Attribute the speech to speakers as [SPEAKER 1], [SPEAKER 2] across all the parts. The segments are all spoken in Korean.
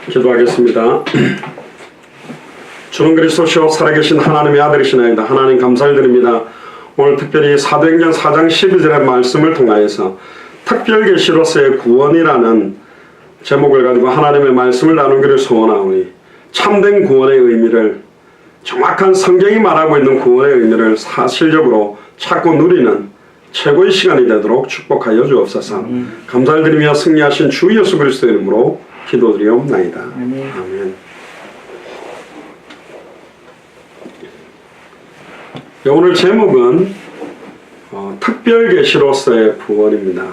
[SPEAKER 1] 기도하겠습니다. 주는 그리스도시요 살아계신 하나님의 아들이시나이다. 하나님 감사드립니다. 오늘 특별히 사도행전 4장 12절의 말씀을 통하여서 특별계시로서의 구원이라는 제목을 가지고 하나님의 말씀을 나누기를 소원하오니 참된 구원의 의미를, 정확한 성경이 말하고 있는 구원의 의미를 사실적으로 찾고 누리는 최고의 시간이 되도록 축복하여 주옵소서. 감사드리며 승리하신 주 예수 그리스도의 이름으로 기도드리옵나이다. 아멘. 오늘 제목은 특별계시로서의 구원입니다.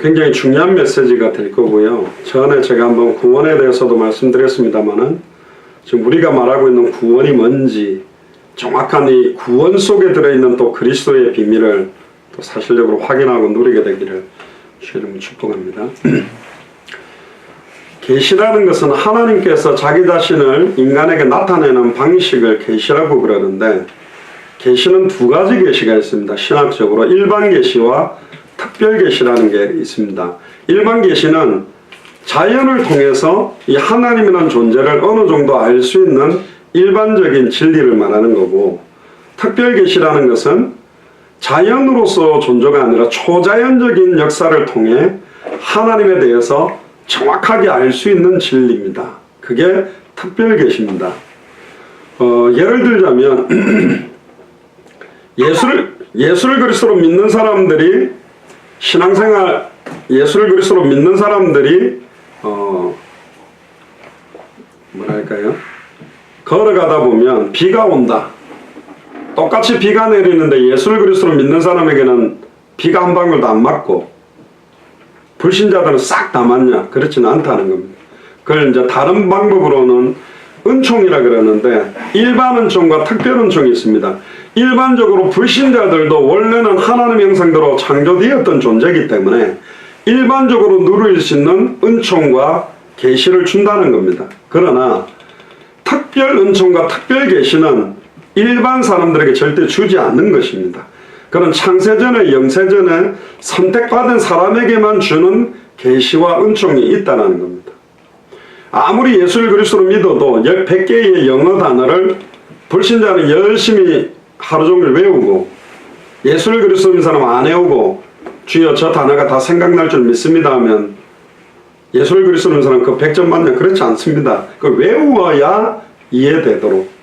[SPEAKER 1] 굉장히 중요한 메시지가 될 거고요. 전에 제가 한번 구원에 대해서도 말씀드렸습니다만은 지금 우리가 말하고 있는 구원이 뭔지, 정확한 이 구원 속에 들어있는 또 그리스도의 비밀을 또 사실적으로 확인하고 누리게 되기를 주님을 축복합니다. 계시라는 것은 하나님께서 자기 자신을 인간에게 나타내는 방식을 계시라고 그러는데, 계시는 두 가지 계시가 있습니다. 신학적으로 일반 계시와 특별 계시라는 게 있습니다. 일반 계시는 자연을 통해서 이 하나님이라는 존재를 어느 정도 알 수 있는 일반적인 진리를 말하는 거고, 특별 계시라는 것은 자연으로서 존재가 아니라 초자연적인 역사를 통해 하나님에 대해서 정확하게 알 수 있는 진리입니다. 그게 특별 계시입니다. 예를 들자면 예수를 그리스도로 믿는 사람들이, 신앙생활 예수를 그리스도로 믿는 사람들이 뭐랄까요? 걸어가다 보면 비가 온다. 똑같이 비가 내리는데 예수를 그리스도로 믿는 사람에게는 비가 한 방울도 안 맞고 불신자들은 싹 다 맞냐? 그렇지는 않다는 겁니다. 그걸 이제 다른 방법으로는 은총이라 그러는데, 일반 은총과 특별 은총이 있습니다. 일반적으로 불신자들도 원래는 하나님의 형상대로 창조되었던 존재이기 때문에 일반적으로 누릴 수 있는 은총과 계시를 준다는 겁니다. 그러나 특별 은총과 특별 계시는 일반 사람들에게 절대 주지 않는 것입니다. 그런 창세전에 영세전에 선택받은 사람에게만 주는 계시와 은총이 있다는 겁니다. 아무리 예수를 그리스도로 믿어도 100개의 영어 단어를 불신자는 열심히 하루 종일 외우고, 예수를 그리스도로 믿는 사람 안 외우고 주여 저 단어가 다 생각날 줄 믿습니다 하면 예수를 그리스도로 믿는 사람 그 100점 만점 그렇지 않습니다. 그 외워야 이해되도록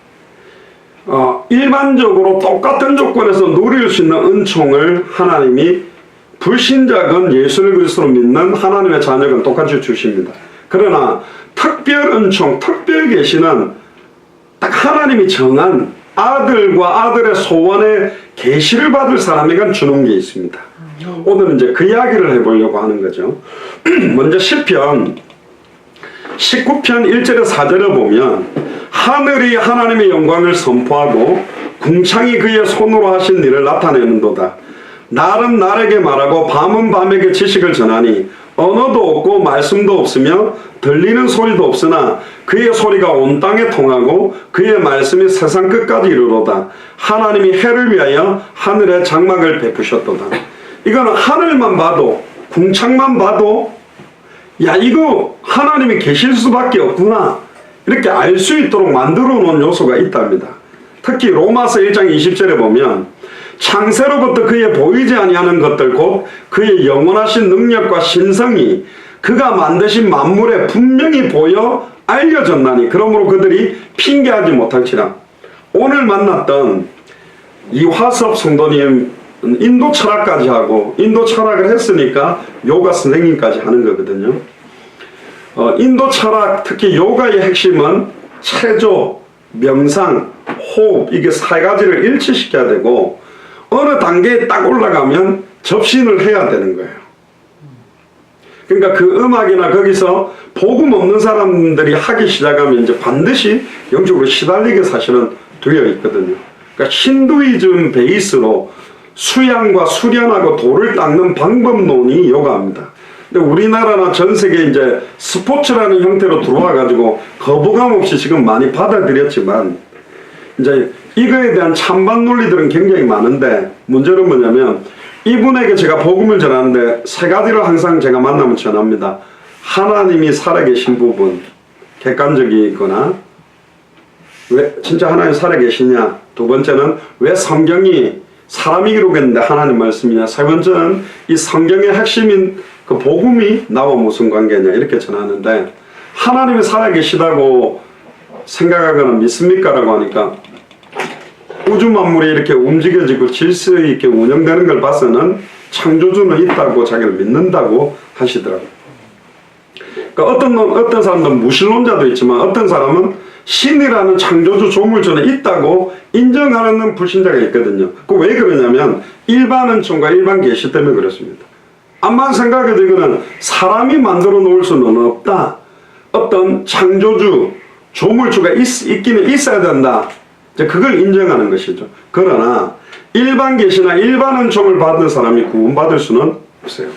[SPEAKER 1] 일반적으로 똑같은 조건에서 누릴 수 있는 은총을 하나님이 불신자건 예수를 그리스도로 믿는 하나님의 자녀건 똑같이 주십니다. 그러나 특별 은총, 특별 계시는 딱 하나님이 정한 아들과 아들의 소원의 계시를 받을 사람에게 주는 게 있습니다. 오늘은 이제 그 이야기를 해보려고 하는 거죠. 먼저 시편 19편 1절에 4절을 보면 하늘이 하나님의 영광을 선포하고 궁창이 그의 손으로 하신 일을 나타내는도다. 날은 날에게 말하고 밤은 밤에게 지식을 전하니 언어도 없고 말씀도 없으며 들리는 소리도 없으나 그의 소리가 온 땅에 통하고 그의 말씀이 세상 끝까지 이르로다. 하나님이 해를 위하여 하늘에 장막을 베푸셨도다. 이거는 하늘만 봐도, 궁창만 봐도 야, 이거 하나님이 계실 수밖에 없구나, 이렇게 알 수 있도록 만들어 놓은 요소가 있답니다. 특히 로마서 1장 20절에 보면 창세로부터 그의 보이지 아니하는 것들 곧 그의 영원하신 능력과 신성이 그가 만드신 만물에 분명히 보여 알려졌나니 그러므로 그들이 핑계하지 못할지라. 오늘 만났던 이화섭 성도님 인도 철학까지 하고, 인도 철학을 했으니까 요가 선생님까지 하는 거거든요. 인도 철학, 특히 요가의 핵심은 체조, 명상, 호흡, 이게 세 가지를 일치시켜야 되고 어느 단계에 딱 올라가면 접신을 해야 되는 거예요. 그러니까 그 음악이나 거기서 복음 없는 사람들이 하기 시작하면 이제 반드시 영적으로 시달리게 사실은 되어 있거든요. 그러니까 힌두이즘 베이스로 수양과 수련하고 돌을 닦는 방법론이 요가입니다. 근데 우리나라나 전 세계 이제 스포츠라는 형태로 들어와 가지고 거부감 없이 지금 많이 받아들였지만 이제 이거에 대한 찬반 논리들은 굉장히 많은데, 문제는 뭐냐면 이분에게 제가 복음을 전하는데 세 가지를 항상 제가 만나면 전합니다. 하나님이 살아계신 부분, 객관적이거나 왜 진짜 하나님 살아계시냐, 두 번째는 왜 성경이 사람이 기록했는데 하나님 말씀이냐, 세 번째는 이 성경의 핵심인 그 복음이 나와 무슨 관계냐, 이렇게 전하는데, 하나님이 살아계시다고 생각하거나 믿습니까? 라고 하니까 우주 만물이 이렇게 움직여지고 질서 있게 운영되는 걸 봐서는 창조주는 있다고 자기를 믿는다고 하시더라고요. 그러니까 어떤 사람들은 무신론자도 있지만 어떤 사람은 신이라는 창조주 조물주는 있다고 인정하는 불신자가 있거든요. 그 왜 그러냐면 일반 은총과 일반 계시 때문에 그렇습니다. 암만 생각해도 이거는 사람이 만들어 놓을 수는 없다. 어떤 창조주 조물주가 있기는 있어야 된다. 이제 그걸 인정하는 것이죠. 그러나 일반 계시나 일반 은총을 받은 사람이 구원받을 수는 없어요.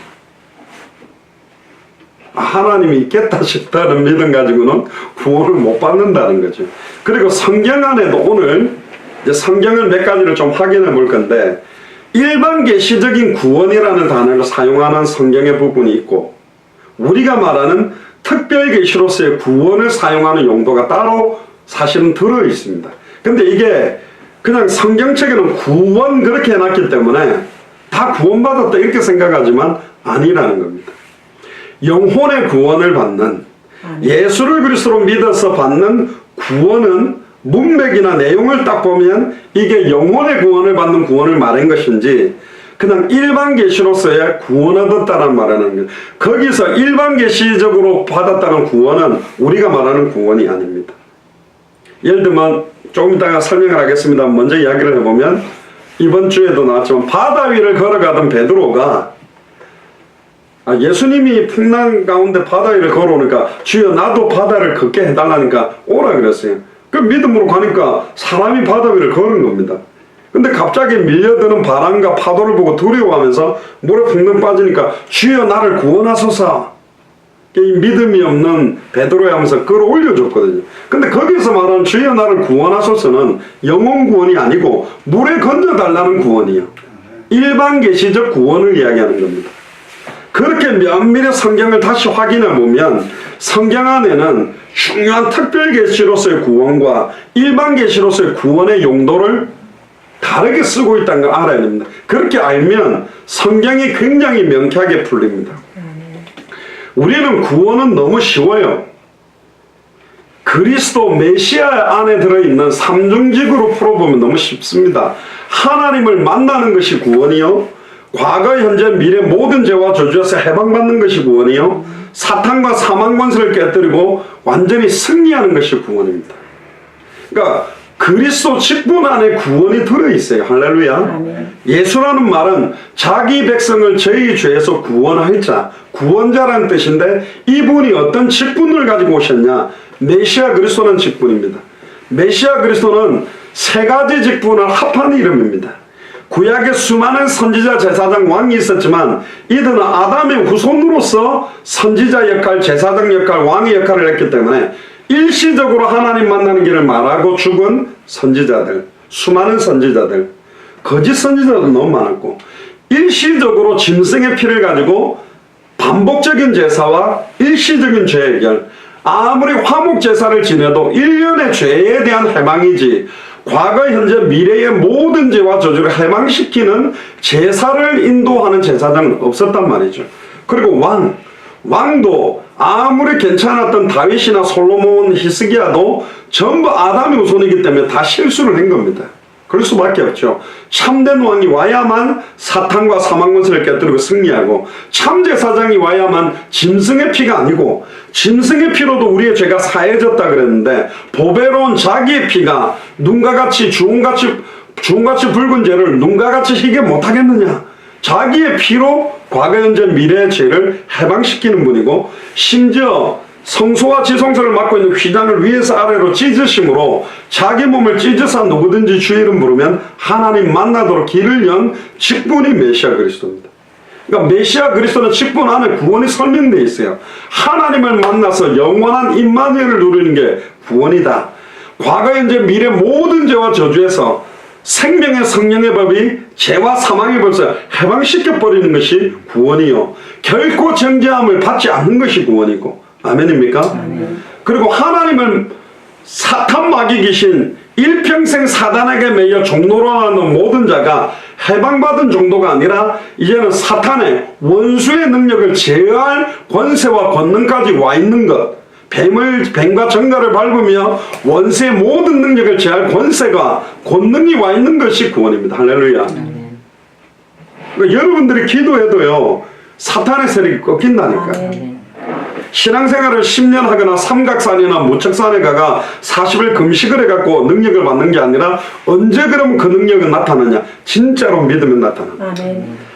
[SPEAKER 1] 하나님이 있겠다 싶다는 믿음 가지고는 구원을 못 받는다는 거죠. 그리고 성경 안에도 오늘 이제 성경을 몇 가지를 좀 확인해 볼 건데, 일반 계시적인 구원이라는 단어를 사용하는 성경의 부분이 있고, 우리가 말하는 특별 계시로서의 구원을 사용하는 용도가 따로 사실은 들어 있습니다. 근데 이게 그냥 성경책에는 구원 그렇게 해놨기 때문에 다 구원받았다 이렇게 생각하지만 아니라는 겁니다. 영혼의 구원을 받는, 예수를 그리스도로 믿어서 받는 구원은 문맥이나 내용을 딱 보면 이게 영혼의 구원을 받는 구원을 말한 것인지 그냥 일반 계시로서의 구원 얻었다는 말하는 거예요. 거기서 일반 계시적으로 받았다는 구원은 우리가 말하는 구원이 아닙니다. 예를 들면 조금 이따가 설명을 하겠습니다. 먼저 이야기를 해보면, 이번 주에도 나왔지만 바다 위를 걸어가던 베드로가 예수님이 풍랑 가운데 바다 위를 걸어오니까 주여 나도 바다를 걷게 해달라니까 오라 그랬어요. 그 믿음으로 가니까 사람이 바다 위를 걸은 겁니다. 근데 갑자기 밀려드는 바람과 파도를 보고 두려워하면서 물에 풍덩 빠지니까 주여 나를 구원하소서, 이 믿음이 없는 베드로야 하면서 끌어올려줬거든요. 근데 거기서 말하는 주여 나를 구원하소서는 영혼 구원이 아니고 물에 건져달라는 구원이에요. 일반 계시적 구원을 이야기하는 겁니다. 그렇게 면밀히 성경을 다시 확인해 보면 성경 안에는 중요한 특별 계시로서의 구원과 일반 계시로서의 구원의 용도를 다르게 쓰고 있다는 걸 알아야 됩니다. 그렇게 알면 성경이 굉장히 명쾌하게 풀립니다. 우리는 구원은 너무 쉬워요. 그리스도 메시아 안에 들어있는 삼중직으로 풀어보면 너무 쉽습니다. 하나님을 만나는 것이 구원이요, 과거, 현재, 미래 모든 죄와 저주에서 해방받는 것이 구원이요, 사탄과 사망 권세를 깨뜨리고 완전히 승리하는 것이 구원입니다. 그러니까 그리스도 직분 안에 구원이 들어있어요. 할렐루야. 예수라는 말은 자기 백성을 저희 죄에서 구원할 자, 구원자라는 뜻인데, 이분이 어떤 직분을 가지고 오셨냐? 메시아 그리스도는 직분입니다. 메시아 그리스도는 세 가지 직분을 합한 이름입니다. 구약에 수많은 선지자, 제사장, 왕이 있었지만 이들은 아담의 후손으로서 선지자 역할, 제사장 역할, 왕의 역할을 했기 때문에 일시적으로 하나님 만나는 길을 말하고 죽은 선지자들, 수많은 선지자들, 거짓 선지자도 너무 많았고, 일시적으로 짐승의 피를 가지고 반복적인 제사와 일시적인 죄 해결, 아무리 화목 제사를 지내도 1년의 죄에 대한 해방이지 과거, 현재, 미래의 모든 죄와 저주를 해방시키는 제사를 인도하는 제사장은 없었단 말이죠. 그리고 왕도 아무리 괜찮았던 다윗이나 솔로몬, 히스기야도 전부 아담의 후손이기 때문에 다 실수를 한 겁니다. 그럴 수밖에 없죠. 참된 왕이 와야만 사탄과 사망 권세를 깨뜨리고 승리하고, 참제사장이 와야만 짐승의 피가 아니고, 짐승의 피로도 우리의 죄가 사해졌다 그랬는데 보배로운 자기의 피가 눈과 같이 주홍같이 붉은 죄를 눈과 같이 희게 못하겠느냐. 자기의 피로 과거, 현재, 미래의 죄를 해방시키는 분이고, 심지어 성소와 지성소를 맡고 있는 휘장을 위에서 아래로 찢으심으로 자기 몸을 찢어서 누구든지 주 이름 부르면 하나님 만나도록 길을 연 직분이 메시아 그리스도입니다. 그러니까 메시아 그리스도는 직분 안에 구원이 설명되어 있어요. 하나님을 만나서 영원한 임마누엘을 누리는 게 구원이다. 과거, 현재, 미래 모든 죄와 저주에서 생명의 성령의 법이 죄와 사망의 법에서 해방시켜버리는 것이 구원이요, 결코 정죄함을 받지 않는 것이 구원이고, 아멘입니까? 아멘. 그리고 하나님을 사탄 마귀 귀신 일평생 사단에게 매여 종로로 하는 모든 자가 해방받은 정도가 아니라 이제는 사탄의 원수의 능력을 제어할 권세와 권능까지 와 있는 것, 뱀과 정갈을 밟으며 원수의 모든 능력을 제어할 권세가 권능이 와 있는 것이 구원입니다. 할렐루야. 그러니까 여러분들이 기도해도요 사탄의 세력이 꺾인다니까요. 신앙생활을 10년 하거나 삼각산이나 무척산에 가가 40일 금식을 해갖고 능력을 받는 게 아니라 언제 그러면 그 능력은 나타나냐? 진짜로 믿으면 나타나.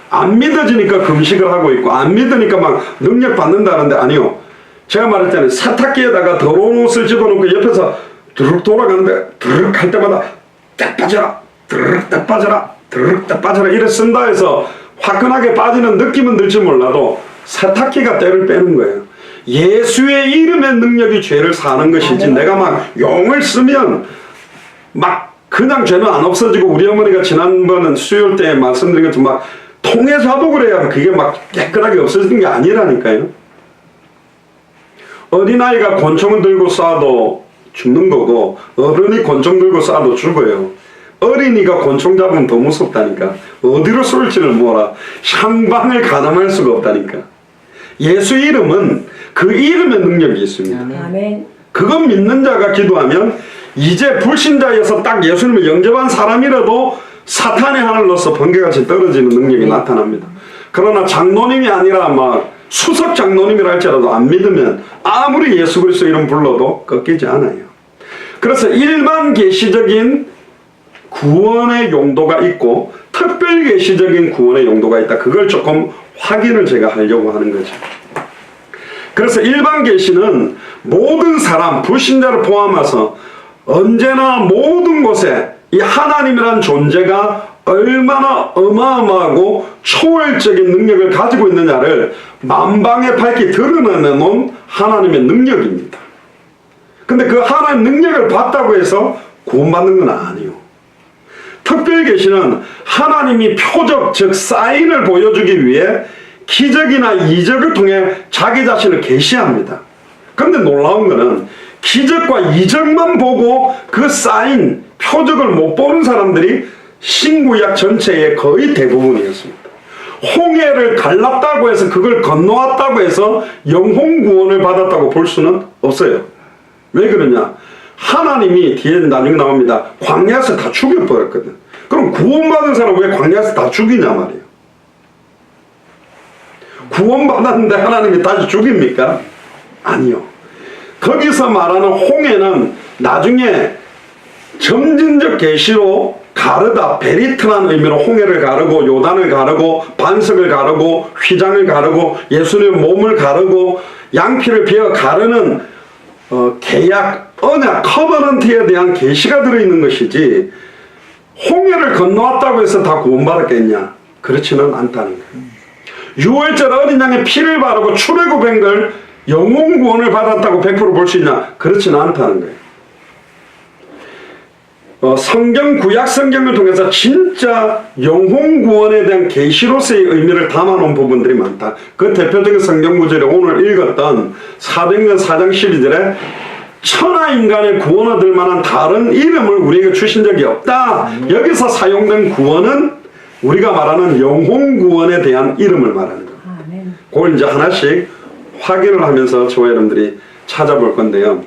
[SPEAKER 1] 안 믿어지니까 금식을 하고 있고 안 믿으니까 막 능력 받는다는데 아니요. 제가 말했잖아요. 세탁기에다가 더러운 옷을 집어넣고 옆에서 드르륵 돌아가는데 드르륵 할 때마다 딱 빠져라, 드르륵 딱 빠져라, 드르륵 딱 빠져라 이래 쓴다 해서 화끈하게 빠지는 느낌은 들지 몰라도 세탁기가 때를 빼는 거예요. 예수의 이름의 능력이 죄를 사는 것이지 내가 막 용을 쓰면 막 그냥 죄는 안 없어지고, 우리 어머니가 지난번 수요일 때 말씀드린 것처럼 막 통해서 화복을 해야 그게 막 깨끗하게 없어지는 게 아니라니까요. 어린아이가 권총을 들고 쏴도 죽는 거고 어른이 권총 들고 쏴도 죽어요. 어린이가 권총 잡으면 더 무섭다니까. 어디로 쏠지를 몰라. 향방을 가늠할 수가 없다니까. 예수 이름은 그 이름의 능력이 있습니다. 아멘. 그거 믿는 자가 기도하면 이제 불신자여서 딱 예수님을 영접한 사람이라도 사탄의 하늘로서 번개같이 떨어지는 능력이 나타납니다. 그러나 장로님이 아니라 막 수석 장로님이라 할지라도 안 믿으면 아무리 예수 그리스도 이름 불러도 꺾이지 않아요. 그래서 일반 계시적인 구원의 용도가 있고 특별 계시적인 구원의 용도가 있다. 그걸 조금 확인을 제가 하려고 하는 거죠. 그래서 일반 계시는 모든 사람, 불신자를 포함해서 언제나 모든 곳에 이 하나님이라는 존재가 얼마나 어마어마하고 초월적인 능력을 가지고 있느냐를 만방에 밝히 드러내놓은 하나님의 능력입니다. 근데 그 하나님 능력을 받다고 해서 구원받는 건 아니에요. 특별 계시는 하나님이 표적, 즉 사인을 보여주기 위해 기적이나 이적을 통해 자기 자신을 계시합니다. 그런데 놀라운 것은 기적과 이적만 보고 그 사인, 표적을 못 보는 사람들이 신구약 전체의 거의 대부분이었습니다. 홍해를 갈랐다고 해서 그걸 건너왔다고 해서 영혼 구원을 받았다고 볼 수는 없어요. 왜 그러냐? 하나님이 뒤에 나중에 나옵니다. 광야에서 다 죽여버렸거든. 그럼 구원받은 사람 왜 광야에서 다 죽이냐 말이에요. 구원받았는데 하나님이 다시 죽입니까? 아니요. 거기서 말하는 홍해는 나중에 점진적 계시로 가르다, 베리트라는 의미로 홍해를 가르고 요단을 가르고 반석을 가르고 휘장을 가르고 예수님의 몸을 가르고 양피를 베어 가르는 계약, 언약, 커버넌트에 대한 계시가 들어있는 것이지 홍해를 건너왔다고 해서 다 구원받았겠냐? 그렇지는 않다는 거예요. 유월절 어린 양의 피를 바르고 출애굽한 걸 영혼 구원을 받았다고 100% 볼 수 있냐? 그렇지는 않다는 거예요. 성경, 구약 성경을 통해서 진짜 영혼 구원에 대한 계시로서의 의미를 담아놓은 부분들이 많다. 그 대표적인 성경 구절이 오늘 읽었던 사도행전 4장 12절에 천하 인간의 구원 얻을 만한 다른 이름을 우리에게 주신 적이 없다. 여기서 사용된 구원은 우리가 말하는 영혼 구원에 대한 이름을 말하는 거예요. 그걸 이제 하나씩 확인을 하면서 저와 여러분들이 찾아볼 건데요.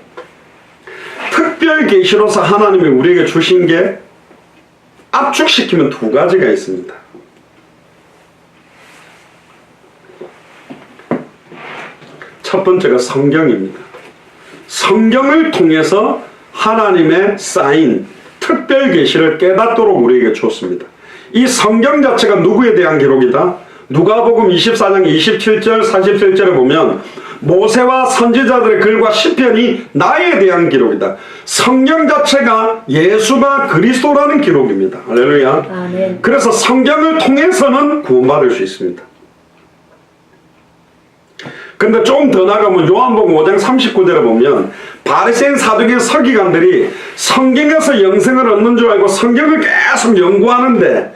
[SPEAKER 1] 특별 계시로서 하나님이 우리에게 주신 게 압축시키면 두 가지가 있습니다. 첫 번째가 성경입니다. 성경을 통해서 하나님의 사인, 특별 계시를 깨닫도록 우리에게 줬습니다. 이 성경 자체가 누구에 대한 기록이다? 누가복음 24장 27절 47절에 보면 모세와 선지자들의 글과 시편이 나에 대한 기록이다. 성경 자체가 예수가 그리스도라는 기록입니다. 할렐루야. 아멘. 그래서 성경을 통해서는 구원받을 수 있습니다. 근데 좀 더 나가면 요한복음 5장 39절에 보면 바리새인 사두개인 서기관들이 성경에서 영생을 얻는 줄 알고 성경을 계속 연구하는데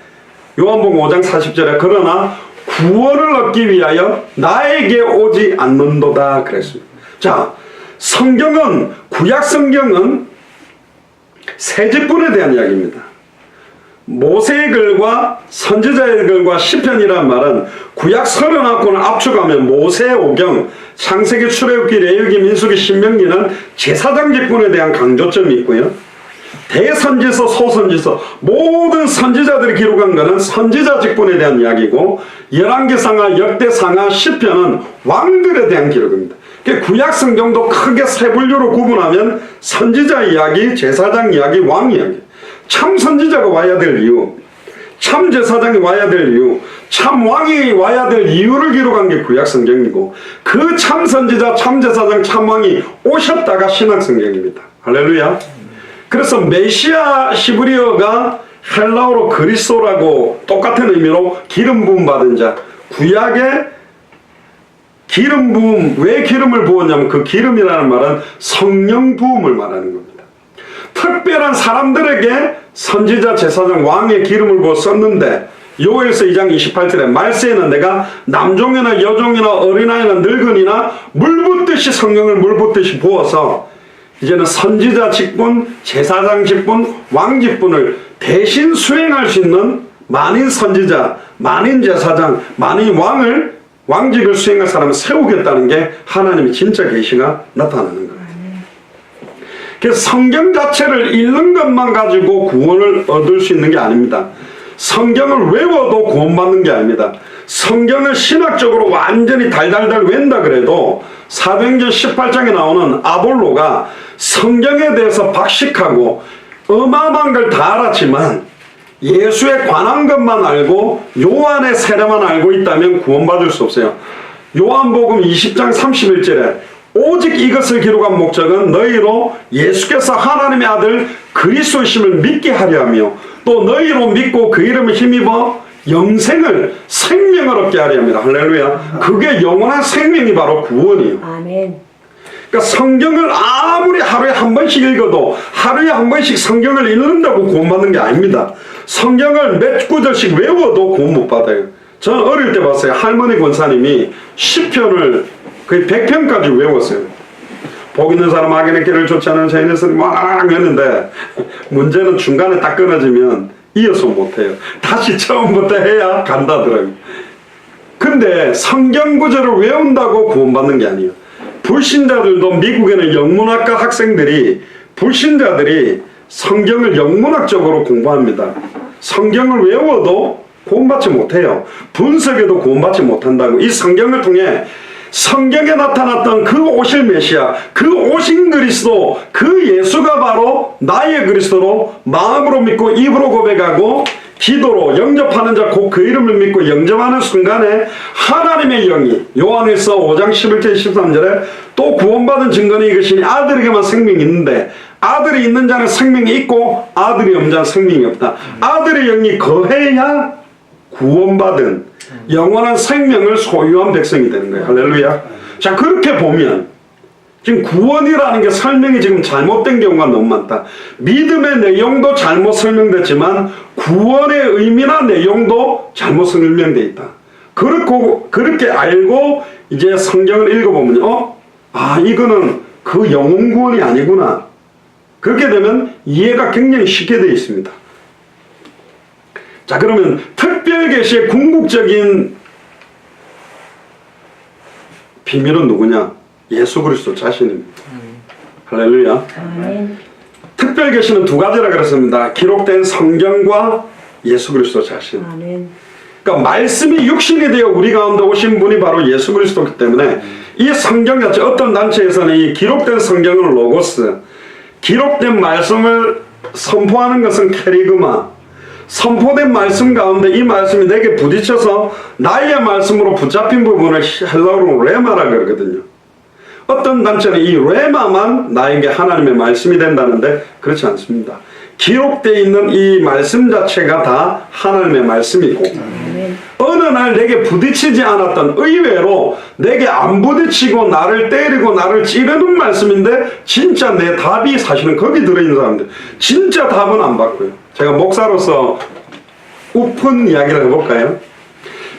[SPEAKER 1] 요한복음 5장 40절에 그러나 구원을 얻기 위하여 나에게 오지 않는도다 그랬습니다. 자, 성경은 구약 성경은 세 직분에 대한 이야기입니다. 모세의 글과 선지자의 글과 시편이란 말은 구약 39권을 압축하면 모세, 오경, 창세기, 출애굽기, 레위기, 민수기, 신명기는 제사장 직분에 대한 강조점이 있고요. 대선지서, 소선지서 모든 선지자들이 기록한 것은 선지자 직분에 대한 이야기고 열왕기상하, 역대상하, 시편은 왕들에 대한 기록입니다. 구약 성경도 크게 세 분류로 구분하면 선지자 이야기, 제사장 이야기, 왕 이야기. 참 선지자가 와야 될 이유, 참 제사장이 와야 될 이유, 참 왕이 와야 될 이유를 기록한 게 구약 성경이고 그 참 선지자, 참 제사장, 참 왕이 오셨다가 신약 성경입니다. 할렐루야. 그래서 메시아 히브리어가 헬라어로 그리스도라고 똑같은 의미로 기름 부음 받은 자, 구약의 기름 부음, 왜 기름을 부었냐면 그 기름이라는 말은 성령 부음을 말하는 겁니다. 특별한 사람들에게 선지자, 제사장, 왕의 기름을 부어 썼는데 요엘서 2장 28절에 말세에는 내가 남종이나 여종이나 어린아이나 늙은이나 물 붓듯이 성령을 물 붓듯이 부어서 이제는 선지자 직분, 제사장 직분, 왕 직분을 대신 수행할 수 있는 만인 선지자, 만인 제사장, 만인 왕직을 수행할 사람을 세우겠다는 게 하나님의 진짜 계시가 나타나는 거예요. 그래서 성경 자체를 읽는 것만 가지고 구원을 얻을 수 있는 게 아닙니다. 성경을 외워도 구원받는 게 아닙니다. 성경을 신학적으로 완전히 달달달 외운다 그래도 사도행전 18장에 나오는 아볼로가 성경에 대해서 박식하고 어마어마한 걸 다 알았지만 예수에 관한 것만 알고 요한의 세례만 알고 있다면 구원받을 수 없어요. 요한복음 20장 31절에 오직 이것을 기록한 목적은 너희로 예수께서 하나님의 아들 그리스도이심을 믿게 하려 하며 또 너희로 믿고 그 이름을 힘입어 영생을 생명을 얻게 하려 합니다. 할렐루야. 그게 영원한 생명이 바로 구원이에요.
[SPEAKER 2] 아멘.
[SPEAKER 1] 그러니까 성경을 아무리 하루에 한 번씩 읽어도 하루에 한 번씩 성경을 읽는다고 구원받는 게 아닙니다. 성경을 몇 구절씩 외워도 구원 못 받아요. 저는 어릴 때 봤어요. 할머니 권사님이 시편을 거의 100편까지 외웠어요. 복 있는 사람 악인의 길을 쫓지 않은 죄인의 소리 막 했는데 문제는 중간에 딱 끊어지면 이어서 못해요. 다시 처음부터 해야 간다더라고요. 근데 성경 구절을 외운다고 구원받는 게 아니에요. 불신자들도 미국에는 영문학과 학생들이 불신자들이 성경을 영문학적으로 공부합니다. 성경을 외워도 구원받지 못해요. 분석해도 구원받지 못한다고. 이 성경을 통해 성경에 나타났던 그 오실 메시아, 그 오신 그리스도, 그 예수가 바로 나의 그리스도로 마음으로 믿고 입으로 고백하고 기도로 영접하는 자 곧 그 이름을 믿고 영접하는 순간에 하나님의 영이 요한일서 5장 11절 13절에 또 구원받은 증거는 이것이니 아들에게만 생명이 있는데 아들이 있는 자는 생명이 있고 아들이 없는 자는 생명이 없다. 아들의 영이 거해야 구원받은 영원한 생명을 소유한 백성이 되는 거예요. 할렐루야. 자, 그렇게 보면 지금 구원이라는 게 설명이 지금 잘못된 경우가 너무 많다. 믿음의 내용도 잘못 설명됐지만 구원의 의미나 내용도 잘못 설명되어 있다. 그렇게 알고 이제 성경을 읽어보면 이거는 그 영혼 구원이 아니구나. 그렇게 되면 이해가 굉장히 쉽게 되어 있습니다. 자, 그러면 특별계시의 궁극적인 비밀은 누구냐? 예수 그리스도 자신입니다. 할렐루야. 특별계시는 두 가지라 그랬습니다. 기록된 성경과 예수 그리스도 자신. 그러니까 말씀이 육신이 되어 우리 가운데 오신 분이 바로 예수 그리스도이기 때문에 이 성경 자체, 어떤 단체에서는 이 기록된 성경을 로고스, 기록된 말씀을 선포하는 것은 캐리그마, 선포된 말씀 가운데 이 말씀이 내게 부딪혀서 나의 말씀으로 붙잡힌 부분을 헬라어로 레마라 그러거든요. 어떤 단체는 이 레마만 나에게 하나님의 말씀이 된다는데 그렇지 않습니다. 기록되어 있는 이 말씀 자체가 다 하나님의 말씀이고 어느 날 내게 부딪히지 않았던 의외로 내게 안 부딪히고 나를 때리고 나를 찌르는 말씀인데 진짜 내 답이 사실은 거기 들어있는 사람들 진짜 답은 안 받고요. 제가 목사로서 오픈 이야기를 해볼까요?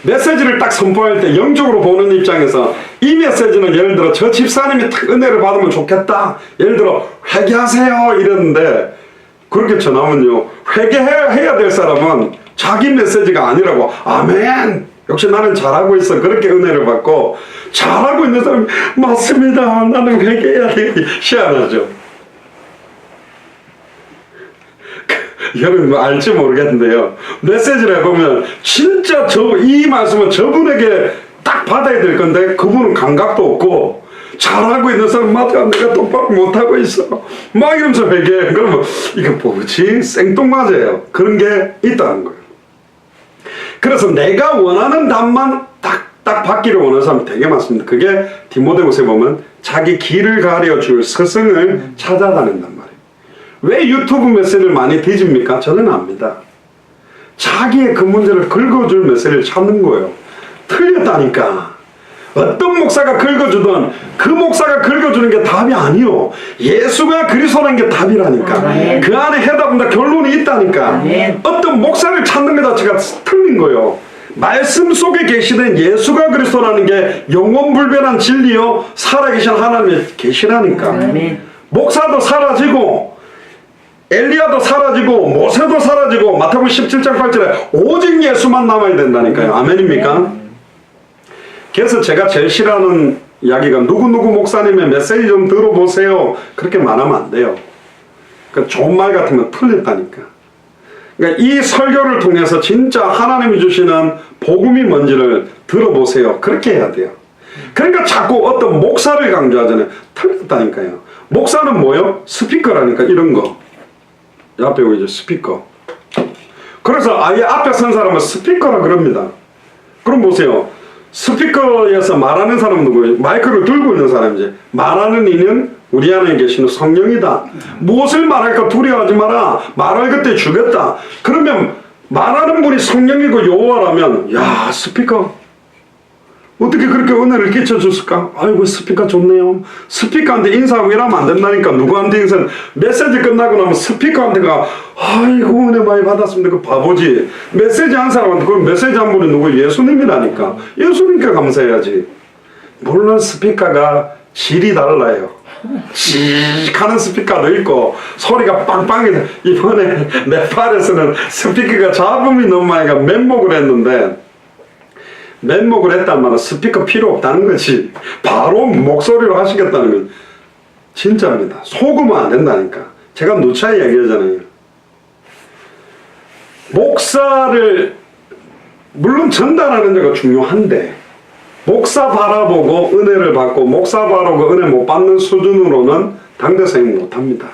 [SPEAKER 1] 메시지를 딱 선포할 때 영적으로 보는 입장에서 이 메시지는 예를 들어 저 집사님이 딱 은혜를 받으면 좋겠다, 예를 들어 회개하세요 이랬는데 그렇게 전하면요, 회개해야 될 사람은 자기 메시지가 아니라고 아멘 역시 나는 잘하고 있어 그렇게 은혜를 받고, 잘하고 있는 사람이 맞습니다 나는 회개해야 돼 희한하죠. 여러분 뭐 알지 모르겠는데요, 메시지를 해보면 진짜 이 말씀은 저분에게 딱 받아야 될 건데 그분은 감각도 없고 잘하고 있는 사람 맞아 내가 똑바로 못하고 있어 막 이러면서 회개해. 그러면 이거 뭐지? 생뚱맞아요. 그런 게 있다는 거예요. 그래서 내가 원하는 답만 딱 받기를 원하는 사람이 되게 많습니다. 그게 디모데후서에 보면 자기 길을 가려줄 스승을 찾아다닌단 말이에요. 왜 유튜브 메시지를 많이 뒤집니까? 저는 압니다. 자기의 그 문제를 긁어줄 메시지를 찾는 거예요. 틀렸다니까. 어떤 목사가 긁어주든 그 목사가 긁어주는 게 답이 아니요, 예수가 그리스도라는 게 답이라니까.
[SPEAKER 2] 아멘.
[SPEAKER 1] 그 안에 해답은 다 결론이 있다니까.
[SPEAKER 2] 아멘.
[SPEAKER 1] 어떤 목사를 찾는 것 자체가 틀린 거예요. 말씀 속에 계시된 예수가 그리스도라는 게 영원불변한 진리요 살아계신 하나님의 계시라니까.
[SPEAKER 2] 아멘.
[SPEAKER 1] 목사도 사라지고 엘리야도 사라지고 모세도 사라지고 마태복음 17장 8절에 오직 예수만 남아야 된다니까요. 아멘입니까? 그래서 제가 제일 싫어하는 이야기가 누구누구 목사님의 메시지 좀 들어보세요 그렇게 말하면 안 돼요. 그 좋은 말 같으면 틀렸다니까. 그러니까 이 설교를 통해서 진짜 하나님이 주시는 복음이 뭔지를 들어보세요 그렇게 해야 돼요. 그러니까 자꾸 어떤 목사를 강조하잖아요. 틀렸다니까요. 목사는 뭐요? 스피커라니까. 이런 거 앞에 보이죠? 스피커. 그래서 아예 앞에 선 사람은 스피커라 그럽니다. 그럼 보세요. 스피커에서 말하는 사람은 누구예요? 마이크를 들고 있는 사람이지. 말하는 이는 우리 안에 계시는 성령이다. 무엇을 말할까 두려워하지 마라. 말할 그때 주겠다. 그러면 말하는 분이 성령이고 여호와라면 야 스피커 어떻게 그렇게 은혜를 끼쳐줬을까? 아이고 스피커 좋네요. 스피커한테 인사하고 이러면 안 된다니까. 누구한테 인사, 메시지 끝나고 나면 스피커한테가 아이고 은혜 많이 받았습니다. 그 바보지. 메시지 한 사람한테 그 메시지 한 분이 누구? 예수님이라니까. 예수님께 감사해야지. 물론 스피커가 질이 달라요. 씩 하는 스피커도 있고 소리가 빵빵해서 이번에 네팔에서는 스피커가 잡음이 너무 많이 가 맨목을 했는데, 맨목을 했단 말은 스피커 필요 없다는 거지. 바로 목소리로 하시겠다는 건 진짜입니다. 속으면 안 된다니까. 제가 누차 얘기하잖아요. 목사를 물론 전달하는 데가 중요한데 목사 바라보고 은혜를 받고 목사 바라보고 은혜 못 받는 수준으로는 당대생이 못합니다.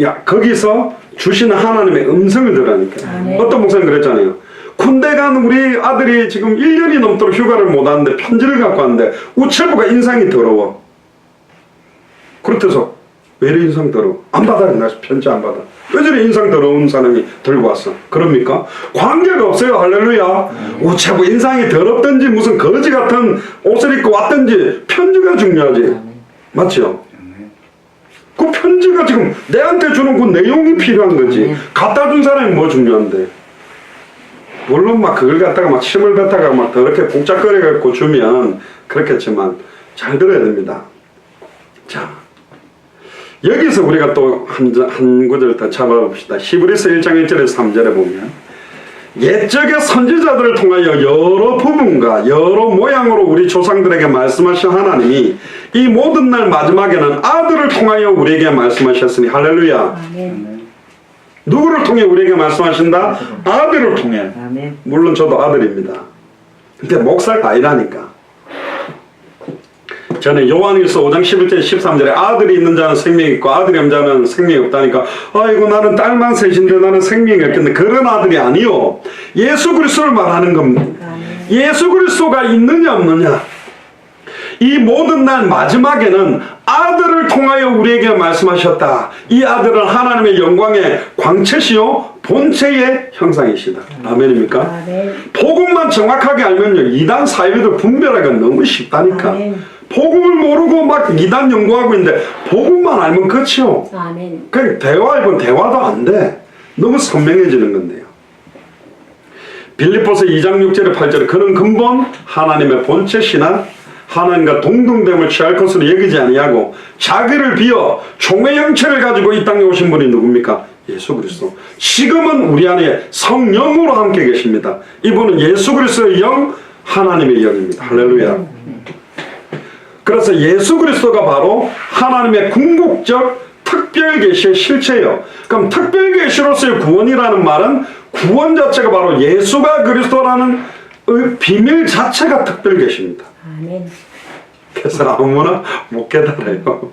[SPEAKER 1] 야, 거기서 주시는 하나님의 음성을 들으니까. 어떤 목사님 그랬잖아요. 군대 간 우리 아들이 지금 1년이 넘도록 휴가를 못 왔는데 편지를 갖고 왔는데 우체부가 인상이 더러워. 그렇대서 왜 이래 인상 더러워? 안 받아. 나 편지 안 받아. 왜 저래 인상 더러운 사람이 들고 왔어? 그럽니까? 관계가 없어요. 할렐루야. 우체부 인상이 더럽든지 무슨 거지 같은 옷을 입고 왔든지 편지가 중요하지. 맞죠? 그 편지가 지금 내한테 주는 그 내용이 필요한 거지. 갖다 준 사람이 뭐 중요한데. 물론 막 그걸 갖다가 막 침을 뱉다가 막 더럽게 복잡거려 갖고 주면 그렇겠지만 잘 들어야 됩니다. 자, 여기서 우리가 또 한 구절 더 잡아봅시다. 히브리서 1장 1절에서 3절에 보면 옛적의 선지자들을 통하여 여러 부분과 여러 모양으로 우리 조상들에게 말씀하신 하나님이 이 모든 날 마지막에는 아들을 통하여 우리에게 말씀하셨으니 할렐루야.
[SPEAKER 2] 아멘.
[SPEAKER 1] 누구를 통해 우리에게 말씀하신다? 아들을 통해.
[SPEAKER 2] 아멘.
[SPEAKER 1] 물론 저도 아들입니다. 근데 목사가 아니라니까. 저는 요한일서 5장 11절 13절에 아들이 있는 자는 생명이 있고 아들이 없는 자는 생명이 없다니까. 아이고 나는 딸만 셋인데 나는 생명이 없겠네. 그런 아들이 아니요. 예수 그리스도를 말하는 겁니다. 예수 그리스도가 있느냐 없느냐. 이 모든 날 마지막에는 아들을 통하여 우리에게 말씀하셨다. 이 아들은 하나님의 영광의 광채시요 본체의 형상이시다. 아멘입니까?
[SPEAKER 2] 아멘.
[SPEAKER 1] 복음만 정확하게 알면요, 이단 사이비들 분별하기가 너무 쉽다니까.
[SPEAKER 2] 아멘.
[SPEAKER 1] 복음을 모르고 막 이단 연구하고 있는데 복음만 알면 끝이요.
[SPEAKER 2] 아멘.
[SPEAKER 1] 그냥 대화해본 대화도 안 돼. 너무 선명해지는 건데요. 빌립보서 2장 6절에 8절에 그는 근본 하나님의 본체시나 하나님과 동등됨을 취할 것으로 여기지 아니하고 자기를 비어 종의 형체를 가지고 이 땅에 오신 분이 누굽니까? 예수 그리스도. 지금은 우리 안에 성령으로 함께 계십니다. 이분은 예수 그리스도의 영, 하나님의 영입니다. 할렐루야. 그래서 예수 그리스도가 바로 하나님의 궁극적 특별 계시의 실체예요. 그럼 특별 계시로서의 구원이라는 말은 구원 자체가 바로 예수가 그리스도라는 비밀 자체가 특별 계시입니다.
[SPEAKER 2] 아멘.
[SPEAKER 1] 그래서 아무나 못 깨달아요.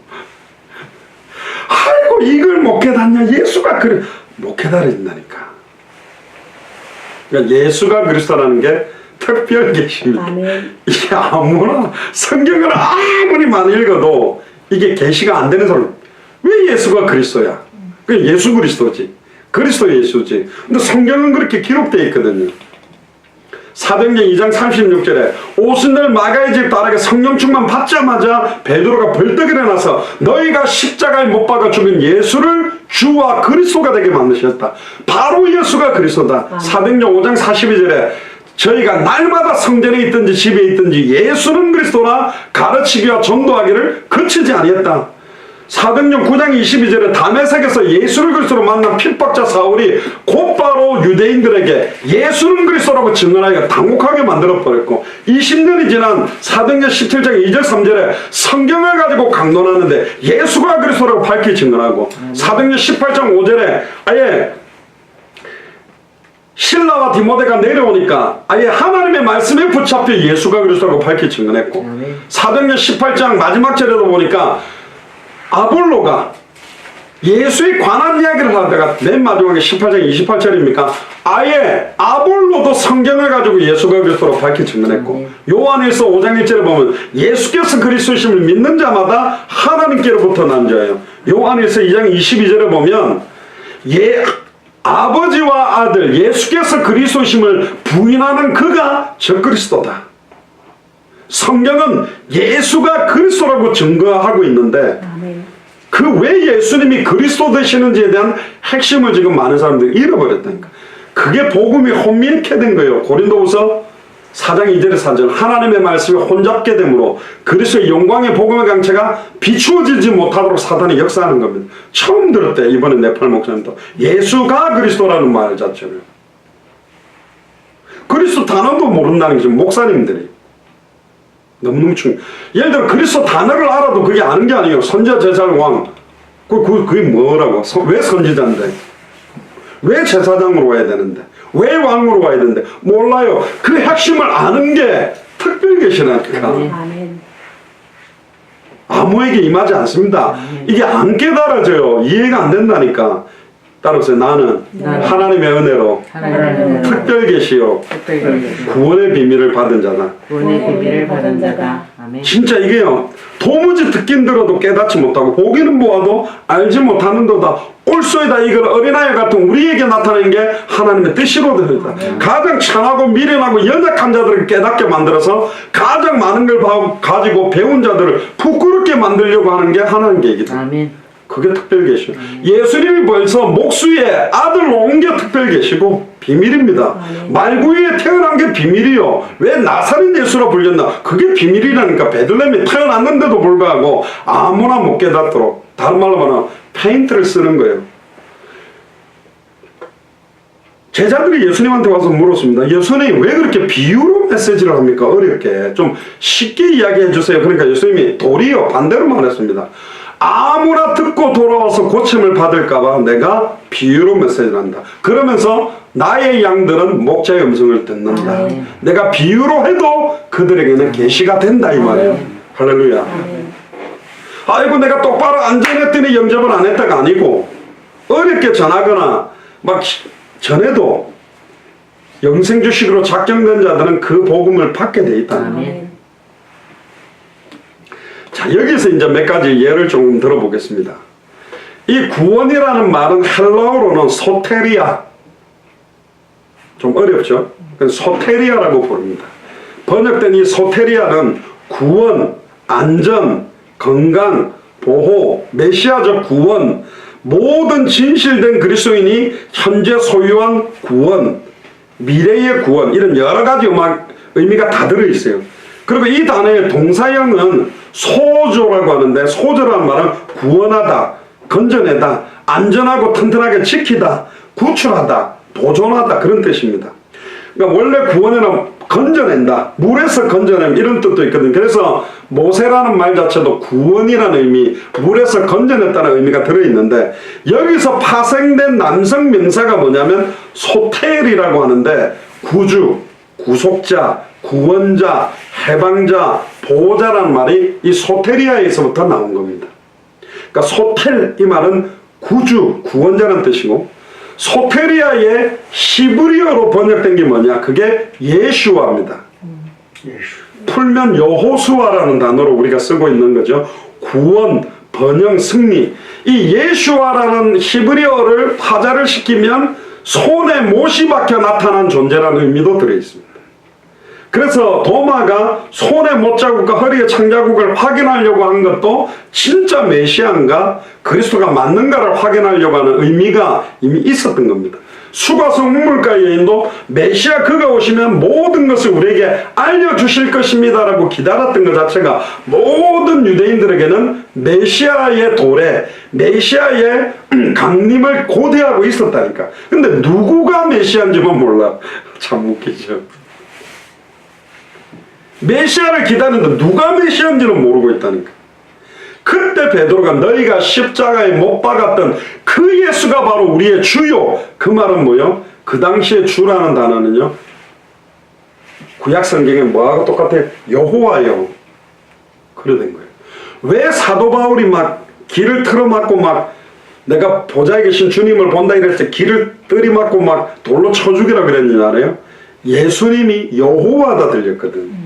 [SPEAKER 1] 아이고 이걸 못 깨닫냐? 예수가 그래 못 깨달아진다니까. 그러니까 예수가 그리스도라는 게 특별 계시입니다.
[SPEAKER 2] 아멘.
[SPEAKER 1] 이게 아무나 성경을 아무리 많이 읽어도 이게 계시가 안 되는 사람. 왜 예수가 그리스도야? 그 예수 그리스도지. 그리스도 예수지. 근데 성경은 그렇게 기록되어 있거든요. 사도행전 2장 36절에 오순절 마가의 집 딸에게 성령 충만 받자마자 베드로가 벌떡 일어나서 너희가 십자가에 못 박아 죽인 예수를 주와 그리스도가 되게 만드셨다. 바로 예수가 그리스도다. 사도행전 5장 42절에 저희가 날마다 성전에 있든지 집에 있든지 예수는 그리스도라 가르치기와 전도하기를 그치지 아니했다. 사도행전 9장 22절에 다메섹에서 예수를 그리스도로 만난 핍박자 사울이 곧바로 유대인들에게 예수는 그리스도라고 증언하여 당혹하게 만들어버렸고 20년이 지난 사도행전 17장 2절 3절에 성경을 가지고 강론하는데 예수가 그리스도라고 밝히 증언하고 사도행전 18장 5절에 아예 신라와 디모데가 내려오니까 아예 하나님의 말씀에 붙잡혀 예수가 그리스도라고 밝히 증언했고 사도행전 18장 마지막 절에도 보니까 아볼로가 예수에 관한 이야기를 하다가 맨 마지막에 18장 28절입니까? 아예 아볼로도 성경을 가지고 예수가 그리스도로 밝히 증언했고 요한일서 5장 1절에 보면 예수께서 그리스도심을 믿는 자마다 하나님께로부터 난 자예요. 요한일서 2장 22절에 보면 아버지와 아들 예수께서 그리스도심을 부인하는 그가 저 그리스도다. 성경은 예수가 그리스도라고 증거하고 있는데 그 왜 예수님이 그리스도 되시는지에 대한 핵심을 지금 많은 사람들이 잃어버렸다니까. 그게 복음이 혼미케 된 거예요. 고린도후서 4장 2절에 3절 하나님의 말씀이 혼잡게 되므로 그리스도의 영광의 복음의 강체가 비추어지지 못하도록 사단이 역사하는 겁니다. 처음 들었대 이번에 네팔 목사님도 예수가 그리스도라는 말 자체를. 그리스도 단어도 모른다는 게 목사님들이. 너무너무 예를 들어 그리스도 단어를 알아도 그게 아는 게 아니에요. 선지자 제사장 왕 그게 뭐라고? 왜 선지자인데? 왜 제사장으로 와야 되는데? 왜 왕으로 와야 되는데? 몰라요. 그 핵심을 아는 게 특별 계시라니까. 아무에게 임하지 않습니다. 이게 안 깨달아져요. 이해가 안 된다니까. 따라서 나는 하나님의 은혜로 특별 계시요 구원의 비밀을 받은 자다. 진짜 이게요. 도무지 듣긴 들어도 깨닫지 못하고 보기는 보아도 알지 못하는도다. 올소이다. 이걸 어린아이 같은 우리에게 나타낸 게 하나님의 뜻이로다. 가장 천하고 미련하고 연약한 자들을 깨닫게 만들어서 가장 많은 걸 가지고 배운 자들을 부끄럽게 만들려고 하는 게 하나님 계획이다.
[SPEAKER 3] 아멘.
[SPEAKER 1] 그게 특별 계시. 예수님이 벌써 목수의 아들로 온 게 특별 계시고 비밀입니다. 말구이에 태어난 게 비밀이요. 왜 나사렛 예수라 불렸나? 그게 비밀이라니까. 베들레헴에 태어났는데도 불구하고 아무나 못 깨닫도록, 다른 말로 말하면 페인트를 쓰는 거예요. 제자들이 예수님한테 와서 물었습니다. 예수님 왜 그렇게 비유로 메시지를 합니까? 어렵게 좀 쉽게 이야기해 주세요. 그러니까 예수님이 도리어 반대로 말했습니다. 아무나 듣고 돌아와서 고침을 받을까봐 내가 비유로 메시지를 한다. 그러면서 나의 양들은 목자의 음성을 듣는다. 내가 비유로 해도 그들에게는 계시가 된다 이 말이에요. 할렐루야. 아이고 내가 똑바로 안전했더니 영접을 안 했다가 아니고 어렵게 전하거나 막 전에도 영생 주식으로 작정된 자들은 그 복음을 받게 돼 있다. 자, 여기서 이제 몇 가지 예를 좀 들어보겠습니다. 이 구원이라는 말은 헬라어로는 소테리아, 좀 어렵죠? 소테리아라고 부릅니다. 번역된 이 소테리아는 구원, 안전, 건강, 보호, 메시아적 구원, 모든 진실된 그리스도인이 현재 소유한 구원, 미래의 구원, 이런 여러 가지 의미가 다 들어있어요. 그리고 이 단어의 동사형은 소조라고 하는데, 소조라는 말은 구원하다, 건져내다, 안전하고 튼튼하게 지키다, 구출하다, 보존하다, 그런 뜻입니다. 그러니까 원래 구원에는 건져낸다, 물에서 건져내는 이런 뜻도 있거든요. 그래서 모세라는 말 자체도 구원이라는 의미, 물에서 건져냈다는 의미가 들어있는데, 여기서 파생된 남성 명사가 뭐냐면 소텔이라고 하는데, 구주, 구속자, 구원자, 해방자, 보호자라는 말이 이 소테리아에서부터 나온 겁니다. 그러니까 소텔, 이 말은 구주, 구원자라는 뜻이고, 소테리아의 히브리어로 번역된 게 뭐냐? 그게 예슈아입니다. 풀면 여호수아라는 단어로 우리가 쓰고 있는 거죠. 구원, 번영, 승리. 이 예슈아라는 히브리어를 파자를 시키면 손에 못이 박혀 나타난 존재라는 의미도 들어있습니다. 그래서 도마가 손에 못자국과 허리에 창자국을 확인하려고 한 것도 진짜 메시아인가 그리스도가 맞는가를 확인하려고 하는 의미가 이미 있었던 겁니다. 수가성 우물가 여인도 메시아 그가 오시면 모든 것을 우리에게 알려주실 것입니다 라고 기다렸던 것 자체가 모든 유대인들에게는 메시아의 도래, 메시아의 강림을 고대하고 있었다니까. 근데 누구가 메시아인지만 몰라. 참 웃기죠. 메시아를 기다리는데 누가 메시아인지는 모르고 있다니까. 그때 베드로가 너희가 십자가에 못 박았던 그 예수가 바로 우리의 주요. 그 말은 뭐요? 그 당시에 주라는 단어는요, 구약 성경에 뭐하고 똑같아요? 여호와요. 그래 된 거예요. 왜 사도 바울이 막 길을 틀어막고 막 내가 보좌에 계신 주님을 본다 이럴 때 길을 들이막고 막 돌로 쳐 죽이라 그랬는지 알아요? 예수님이 여호와다 들렸거든.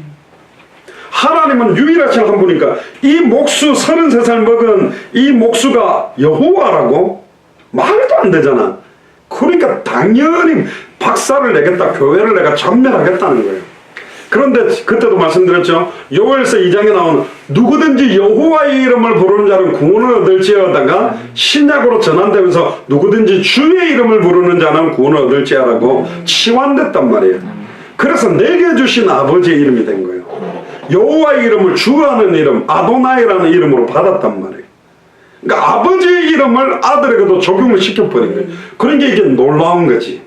[SPEAKER 1] 하나님은 유일하신 한 분이니까 이 목수 33살 먹은 이 목수가 여호와라고? 말도 안 되잖아. 그러니까 당연히 박살을 내겠다, 교회를 내가 전멸하겠다는 거예요. 그런데 그때도 말씀드렸죠. 요엘서 2장에 나오는 누구든지 여호와의 이름을 부르는 자는 구원을 얻을지어다가 신약으로 전환되면서 누구든지 주의 이름을 부르는 자는 구원을 얻을지어라고 치환됐단 말이에요. 그래서 내게 주신 아버지의 이름이 된 거예요. 여호와의 이름을 주라는 이름, 아도나이라는 이름으로 받았단 말이에요. 그러니까 아버지의 이름을 아들에게도 적용을 시켜버린 거예요. 그런 게 이게 놀라운 거지.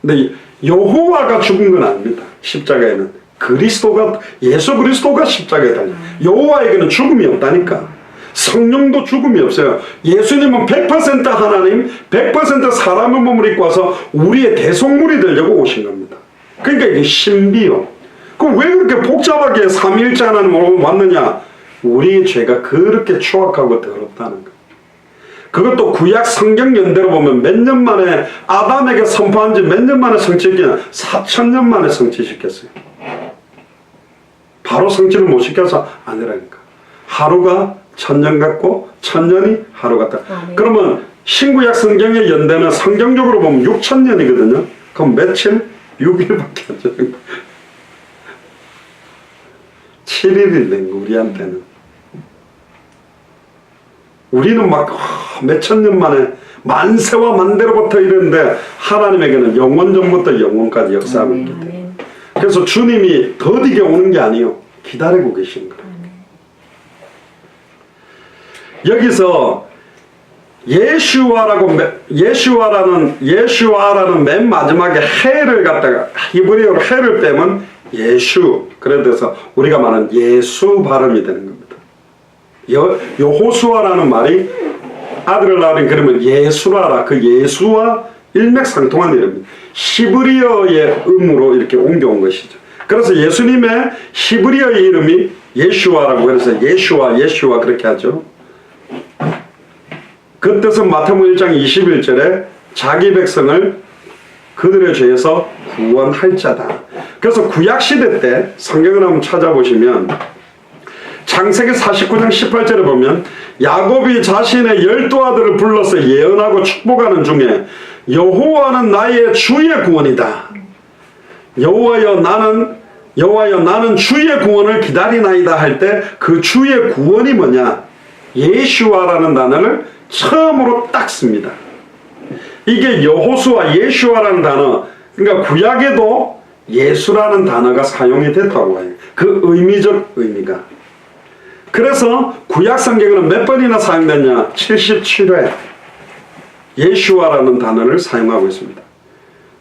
[SPEAKER 1] 근데 여호와가 죽은 건 아닙니다. 십자가에는 그리스도가, 예수 그리스도가 십자가에 달려. 여호와에게는 죽음이 없다니까. 성령도 죽음이 없어요. 예수님은 100% 하나님, 100% 사람의 몸을 입고 와서 우리의 대속물이 되려고 오신 겁니다. 그러니까 이게 신비요. 그럼 왜 그렇게 복잡하게 삼위일체 하나님으로 왔느냐? 우리의 죄가 그렇게 추악하고 더럽다는 거. 그것도 구약 성경 연대로 보면 몇 년 만에 아담에게 선포한 지 몇 년 만에 성취했냐? 4000년 만에 성취시켰어요. 바로 성취를 못 시켜서 아니라니까. 하루가 1000년 같고 1000년이 하루 같다. 그러면 신구약 성경의 연대는 성경적으로 보면 6000년이거든요. 그럼 며칠? 6일밖에 안 되는 거예요. 7일이 된 거, 우리한테는. 우리는 막 몇천 년 만에 만세와 만대로부터 이랬는데 하나님에게는 영원 전부터 영원까지 역사하고 있기 때문에. 그래서 주님이 더디게 오는 게 아니에요. 기다리고 계신 거예요. 여기서 예슈아라는 맨 마지막에 해를 갖다가 히브리어로 해를 빼면 예슈, 그래서 우리가 말하는 예수 발음이 되는 겁니다. 여호수아라는 말이 아들을 낳으니 그러면 예수라라, 그 예수와 일맥상통한 이름입니다. 히브리어의 음으로 이렇게 옮겨온 것이죠. 그래서 예수님의 히브리어의 이름이 예슈아라고 해서 예슈아 그렇게 하죠. 그 뜻은 마태복음 1장 21절에 자기 백성을 그들의 죄에서 구원할 자다. 그래서 구약시대 때 성경을 한번 찾아보시면 창세기 49장 18절에 보면 야곱이 자신의 12아들을 불러서 예언하고 축복하는 중에 여호와는 나의 주의 구원이다. 여호와여 나는 주의 구원을 기다리나이다 할 때 그 주의 구원이 뭐냐? 예슈아라는 단어를 처음으로 딱 씁니다. 이게 여호수아 예슈아라는 단어, 그러니까 구약에도 예수라는 단어가 사용이 됐다고 해요. 그 의미적 의미가. 그래서 구약 성경에는 몇 번이나 사용됐냐? 77회 예슈아라는 단어를 사용하고 있습니다.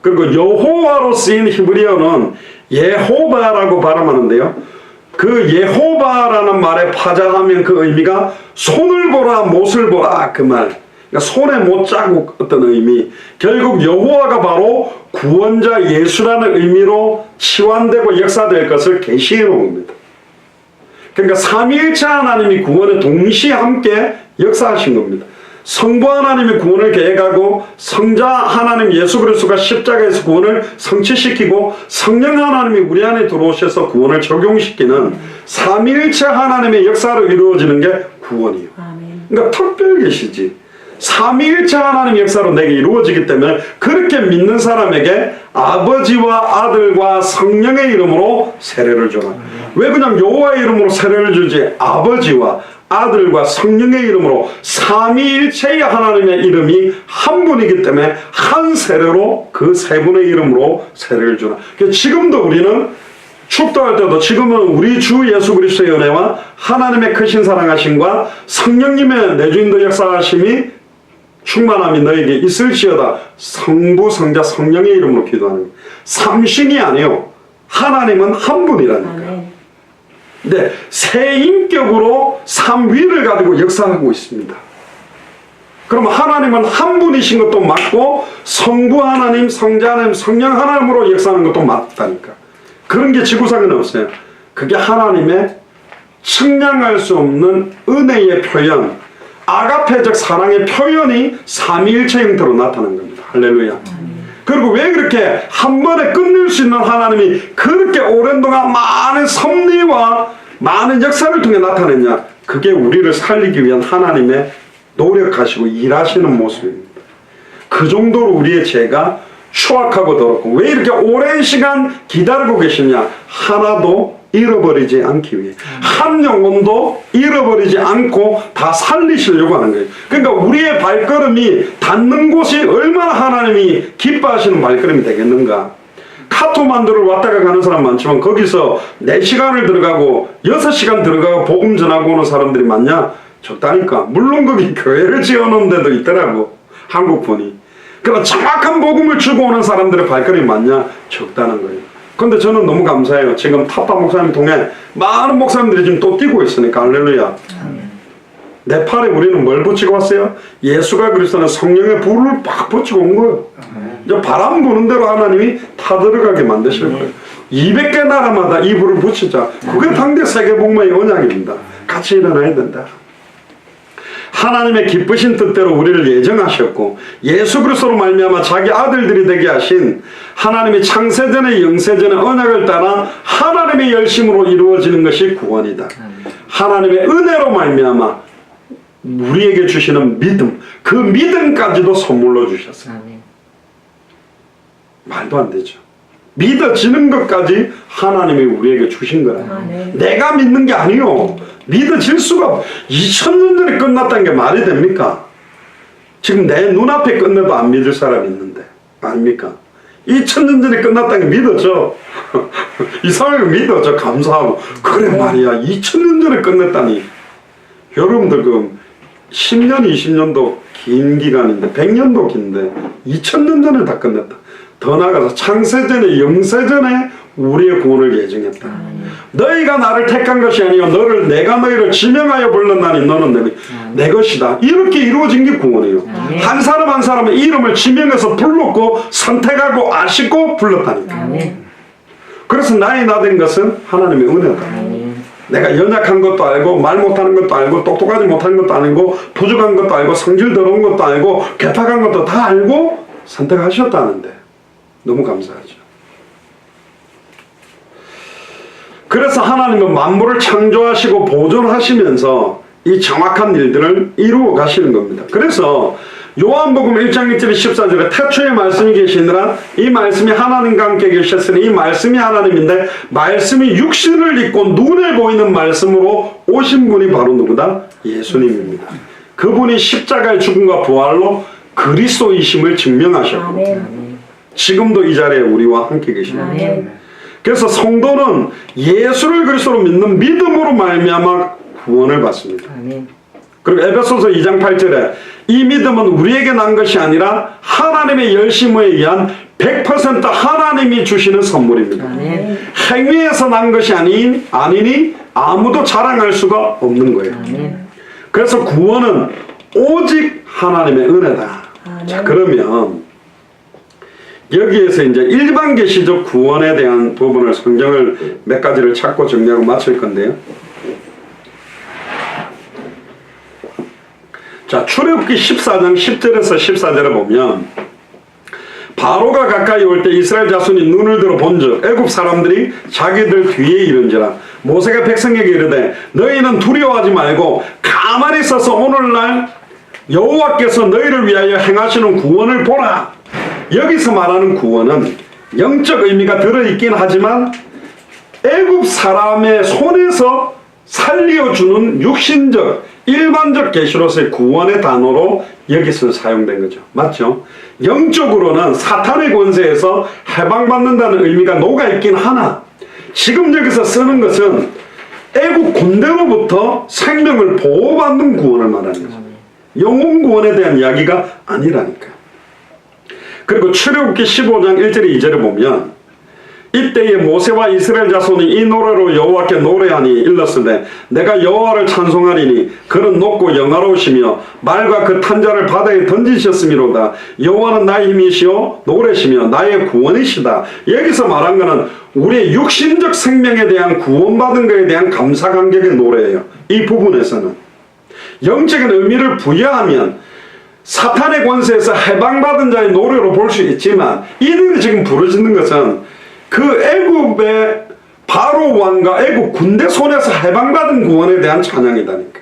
[SPEAKER 1] 그리고 여호와로 쓰인 히브리어는 예호바라고 발음하는데요. 그 예호바라는 말에 파자하면 그 의미가 손을 보라 못을 보라 그 말. 그러니까 손에 못 자국 어떤 의미. 결국 여호와가 바로 구원자 예수라는 의미로 치환되고 역사될 것을 계시해 놓은 겁니다. 그러니까 삼위일체 하나님이 구원에 동시에 함께 역사하신 겁니다. 성부 하나님이 구원을 계획하고 성자 하나님 예수 그리스도가 십자가에서 구원을 성취시키고 성령 하나님이 우리 안에 들어오셔서 구원을 적용시키는 삼위일체 하나님의 역사로 이루어지는 게 구원이에요. 그러니까 특별 계시지. 삼위일체 하나님의 역사로 내게 이루어지기 때문에 그렇게 믿는 사람에게 아버지와 아들과 성령의 이름으로 세례를 줘라. 왜 그냥 여호와의 이름으로 세례를 주지? 아버지와 아들과 성령의 이름으로 삼위일체의 하나님의 이름이 한 분이기 때문에 한 세례로 그 세 분의 이름으로 세례를 주라. 지금도 우리는 축도할 때도 지금은 우리 주 예수 그리스도의 은혜와 하나님의 크신 사랑하심과 성령님의 내주인도 역사하심이 충만함이 너에게 있을지어다. 성부 성자 성령의 이름으로 기도하는 거예요. 삼신이 아니요, 하나님은 한 분이라니까. 네, 세 인격으로 삼위를 가지고 역사하고 있습니다. 그럼 하나님은 한 분이신 것도 맞고 성부 하나님, 성자 하나님, 성령 하나님으로 역사하는 것도 맞다니까. 그런 게 지구상에는 없어요. 그게 하나님의 측량할 수 없는 은혜의 표현, 아가페적 사랑의 표현이 삼위일체 형태로 나타난 겁니다. 할렐루야. 그리고 왜 그렇게 한 번에 끝낼 수 있는 하나님이 그렇게 오랜 동안 많은 섭리와 많은 역사를 통해 나타냈냐? 그게 우리를 살리기 위한 하나님의 노력하시고 일하시는 모습입니다. 그 정도로 우리의 죄가 추악하고 더럽고 왜 이렇게 오랜 시간 기다리고 계시냐? 하나도 잃어버리지 않기 위해, 한 영혼도 잃어버리지 않고 다 살리시려고 하는 거예요. 그러니까 우리의 발걸음이 닿는 곳이 얼마나 하나님이 기뻐하시는 발걸음이 되겠는가. 카트만두를 왔다가 가는 사람 많지만 거기서 4시간을 들어가고 6시간 들어가고 복음 전하고 오는 사람들이 많냐? 적다니까. 물론 거기 교회를 지어놓은 데도 있더라고, 한국분이. 그러나 정확한 복음을 주고 오는 사람들의 발걸음이 많냐? 적다는 거예요. 근데 저는 너무 감사해요. 지금 타파 목사님 통해 많은 목사님들이 지금 또 뛰고 있으니까. 할렐루야. 내 팔에 우리는 뭘 붙이고 왔어요? 예수가 그리스도는 성령의 불을 팍 붙이고 온 거예요. 이제 바람 부는 대로 하나님이 타들어가게 만드실 거예요. 200개 나라마다 이 불을 붙이자. 그게 당대 세계복음의 언약입니다. 같이 일어나야 된다. 하나님의 기쁘신 뜻대로 우리를 예정하셨고 예수 그리스도로 말미암아 자기 아들들이 되게 하신 하나님의 창세전의 영세전의 언약을 따라 하나님의 열심으로 이루어지는 것이 구원이다. 하나님의 은혜로 말미암아 우리에게 주시는 믿음, 그 믿음까지도 선물로 주셨어요. 말도 안 되죠. 믿어지는 것까지 하나님이 우리에게 주신 거라. 내가 믿는 게 아니요. 믿어질 수가 2000년 전에 끝났다는 게 말이 됩니까? 지금 내 눈앞에 끝내도 안 믿을 사람이 있는데 아닙니까? 2000년 전에 끝났다는 게 믿어져. 이상하게 믿어져. 감사하고 그래 말이야 2000년 전에 끝냈다니. 여러분들 그 10년 20년도 긴 기간인데 100년도 긴데 2000년 전에 다 끝냈다. 더 나아가서 창세전에 영세전에 우리의 구원을 예정했다. 너희가 나를 택한 것이 아니요 내가 너희를 지명하여 불렀나니 너는 내 것이다. 이렇게 이루어진 게 구원이에요. 한 사람 한 사람의 이름을 지명해서 불렀고 선택하고 아시고 불렀다니까. 그래서 나의 나 된 것은 하나님의 은혜다. 내가 연약한 것도 알고 말 못하는 것도 알고 똑똑하지 못하는 것도 알고 부족한 것도 알고 성질 더러운 것도 알고 괴팍한 것도 다 알고 선택하셨다는데 너무 감사하죠. 그래서 하나님은 만물을 창조하시고 보존하시면서 이 정확한 일들을 이루어 가시는 겁니다. 그래서 요한복음 1장 1절 14절에 태초에 말씀이 계시느라 이 말씀이 하나님과 함께 계셨으니 이 말씀이 하나님인데 말씀이 육신을 입고 눈에 보이는 말씀으로 오신 분이 바로 누구다? 예수님입니다. 그분이 십자가의 죽음과 부활로 그리스도이심을 증명하셨고 지금도 이 자리에 우리와 함께 계십니다. 그래서 성도는 예수를 그리스도로 믿는 믿음으로 말미암아 구원을 받습니다. 그리고 에베소서 2장 8절에 이 믿음은 우리에게 난 것이 아니라 하나님의 열심에 의한 100% 하나님이 주시는 선물입니다. 행위에서 난 것이 아니니 아무도 자랑할 수가 없는 거예요. 그래서 구원은 오직 하나님의 은혜다. 자, 그러면 여기에서 이제 일반 계시적 구원에 대한 부분을 성경을 몇 가지를 찾고 정리하고 마칠 건데요. 자, 출애굽기 14장 10절에서 14절에 보면 바로가 가까이 올 때 이스라엘 자손이 눈을 들어 본즉 애굽 사람들이 자기들 뒤에 이른지라 모세가 백성에게 이르되 너희는 두려워하지 말고 가만히 있어서 오늘날 여호와께서 너희를 위하여 행하시는 구원을 보라. 여기서 말하는 구원은 영적 의미가 들어있긴 하지만 애굽 사람의 손에서 살려주는 육신적 일반적 계시로서의 구원의 단어로 여기서 사용된 거죠. 맞죠? 영적으로는 사탄의 권세에서 해방받는다는 의미가 녹아있긴 하나 지금 여기서 쓰는 것은 애국 군대로부터 생명을 보호받는 구원을 말하는 거죠. 영혼 구원에 대한 이야기가 아니라니까요. 그리고 출애굽기 15장 1절에 2절에 보면 이때에 모세와 이스라엘 자손이 이 노래로 여호와께 노래하니 일렀으되 내가 여호와를 찬송하리니 그는 높고 영화로우시며 말과 그 탄자를 바다에 던지셨음이로다. 여호와는 나의 힘이시오 노래시며 나의 구원이시다. 여기서 말한 것은 우리의 육신적 생명에 대한 구원받은 것에 대한 감사감격의 노래예요. 이 부분에서는 영적인 의미를 부여하면 사탄의 권세에서 해방받은 자의 노래로 볼 수 있지만 이들이 지금 부르짖는 것은 그 애굽의 바로 왕과 애굽 군대 손에서 해방받은 구원에 대한 찬양이다니까.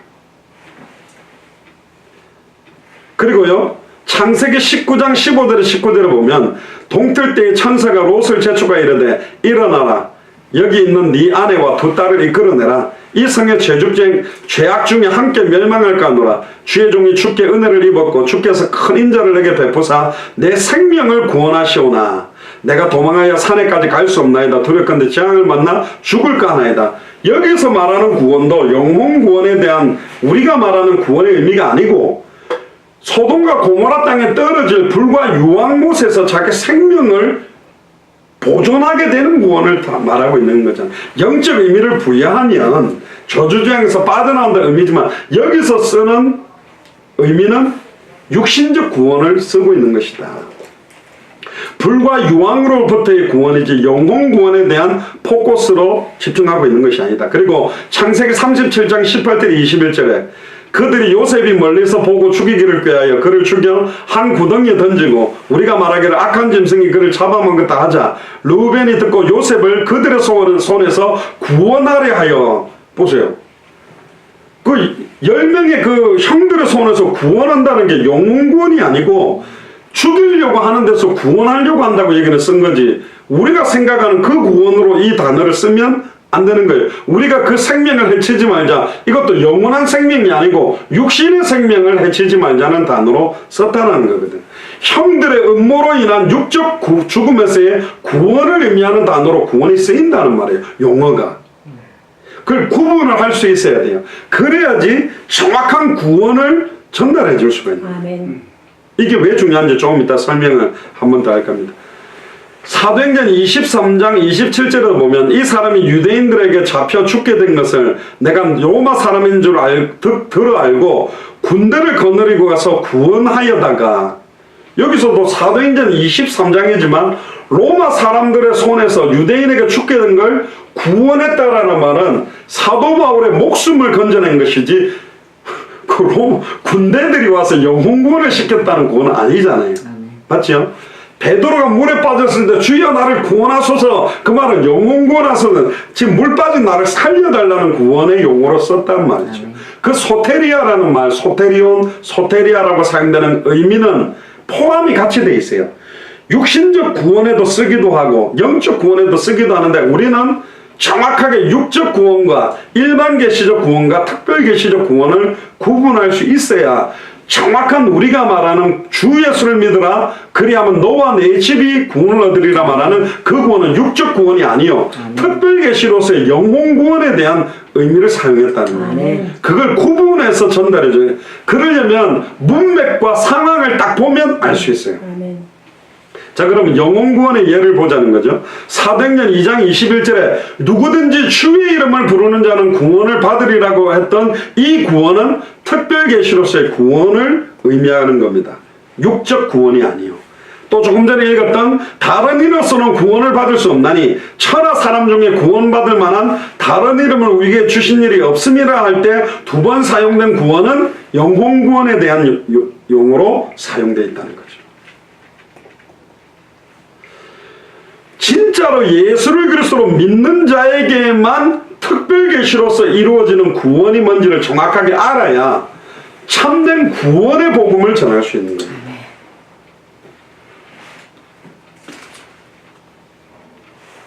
[SPEAKER 1] 그리고요 창세기 19장 15절에 19절에 보면 동틀 때에 천사가 롯을 재촉하여 이르되 일어나라 여기 있는 네 아내와 두 딸을 이끌어내라. 이 성의 죄악 중에 함께 멸망할까 하노라. 주의 종이 주께 은혜를 입었고 주께서 큰 인자를 내게 베푸사 내 생명을 구원하시오나 내가 도망하여 산에까지 갈 수 없나이다. 두렵건대 재앙을 만나 죽을까 하나이다. 여기서 말하는 구원도 영혼 구원에 대한 우리가 말하는 구원의 의미가 아니고 소돔과 고모라 땅에 떨어질 불과 유황못에서 자기 생명을 보존하게 되는 구원을 다 말하고 있는 거잖아요. 영적 의미를 부여하면 저주재앙에서 빠져나온다는 의미지만 여기서 쓰는 의미는 육신적 구원을 쓰고 있는 것이다. 불과 유황으로부터의 구원이지 영혼 구원에 대한 포커스로 집중하고 있는 것이 아니다. 그리고 창세기 37장 18절 21절에 그들이 요셉이 멀리서 보고 죽이기를 꾀하여 그를 죽여 한 구덩이에 던지고 우리가 말하기를 악한 짐승이 그를 잡아먹었다 하자 르우벤이 듣고 요셉을 그들의 손에서 구원하려 하여 보세요. 그 10명의 그 형들의 손에서 구원한다는 게 영혼 구원이 아니고 죽이려고 하는 데서 구원하려고 한다고 얘기를 쓴 거지 우리가 생각하는 그 구원으로 이 단어를 쓰면 안 되는 거예요. 우리가 그 생명을 해치지 말자. 이것도 영원한 생명이 아니고 육신의 생명을 해치지 말자는 단어로 썼다는 거거든. 형들의 음모로 인한 육적 죽음에서의 구원을 의미하는 단어로 구원이 쓰인다는 말이에요. 용어가. 그걸 구분을 할 수 있어야 돼요. 그래야지 정확한 구원을 전달해 줄 수가 있는 거예요. 이게 왜 중요한지 조금 이따 설명을 한 번 더 할 겁니다. 사도행전 23장 27절에 보면 이 사람이 유대인들에게 잡혀 죽게 된 것을 내가 로마 사람인 줄 들어 알고 군대를 거느리고 가서 구원하여다가 여기서도 사도행전 23장이지만 로마 사람들의 손에서 유대인에게 죽게 된 걸 구원했다라는 말은 사도 바울의 목숨을 건져낸 것이지 그 군대들이 와서 영혼 구원을 시켰다는 구원은 아니잖아요. 맞죠? 베드로가 물에 빠졌을 때 주여 나를 구원하소서, 그 말은 영혼 구원하소서, 지금 물 빠진 나를 살려달라는 구원의 용어로 썼단 말이죠. 그 소테리아라는 말, 소테리온, 소테리아라고 사용되는 의미는 포함이 같이 돼 있어요. 육신적 구원에도 쓰기도 하고 영적 구원에도 쓰기도 하는데, 우리는 정확하게 육적 구원과 일반 계시적 구원과 특별 계시적 구원을 구분할 수 있어야 정확한 우리가 말하는 주 예수를 믿으라 그리하면 너와 내 집이 구원을 얻으리라 말하는 그 구원은 육적 구원이 아니요 특별 계시로서의 영혼 구원에 대한 의미를 사용했다는 거예요. 그걸 구분해서 전달해줘요. 그러려면 문맥과 상황을 딱 보면 알 수 있어요. 자, 그러면 영혼 구원의 예를 보자는 거죠. 사도행전 2장 21절에 누구든지 주의 이름을 부르는 자는 구원을 받으리라고 했던 이 구원은 특별 계시로서의 구원을 의미하는 겁니다. 육적 구원이 아니요. 또 조금 전에 읽었던 다른 이로서는 구원을 받을 수 없나니 천하 사람 중에 구원받을 만한 다른 이름을 우리에게 주신 일이 없음이라 할 때 두 번 사용된 구원은 영혼 구원에 대한 용어로 사용되어 있다는 거죠. 진짜로 예수를 그리스도로 믿는 자에게만 특별 계시로서 이루어지는 구원이 뭔지를 정확하게 알아야 참된 구원의 복음을 전할 수 있는 거예요.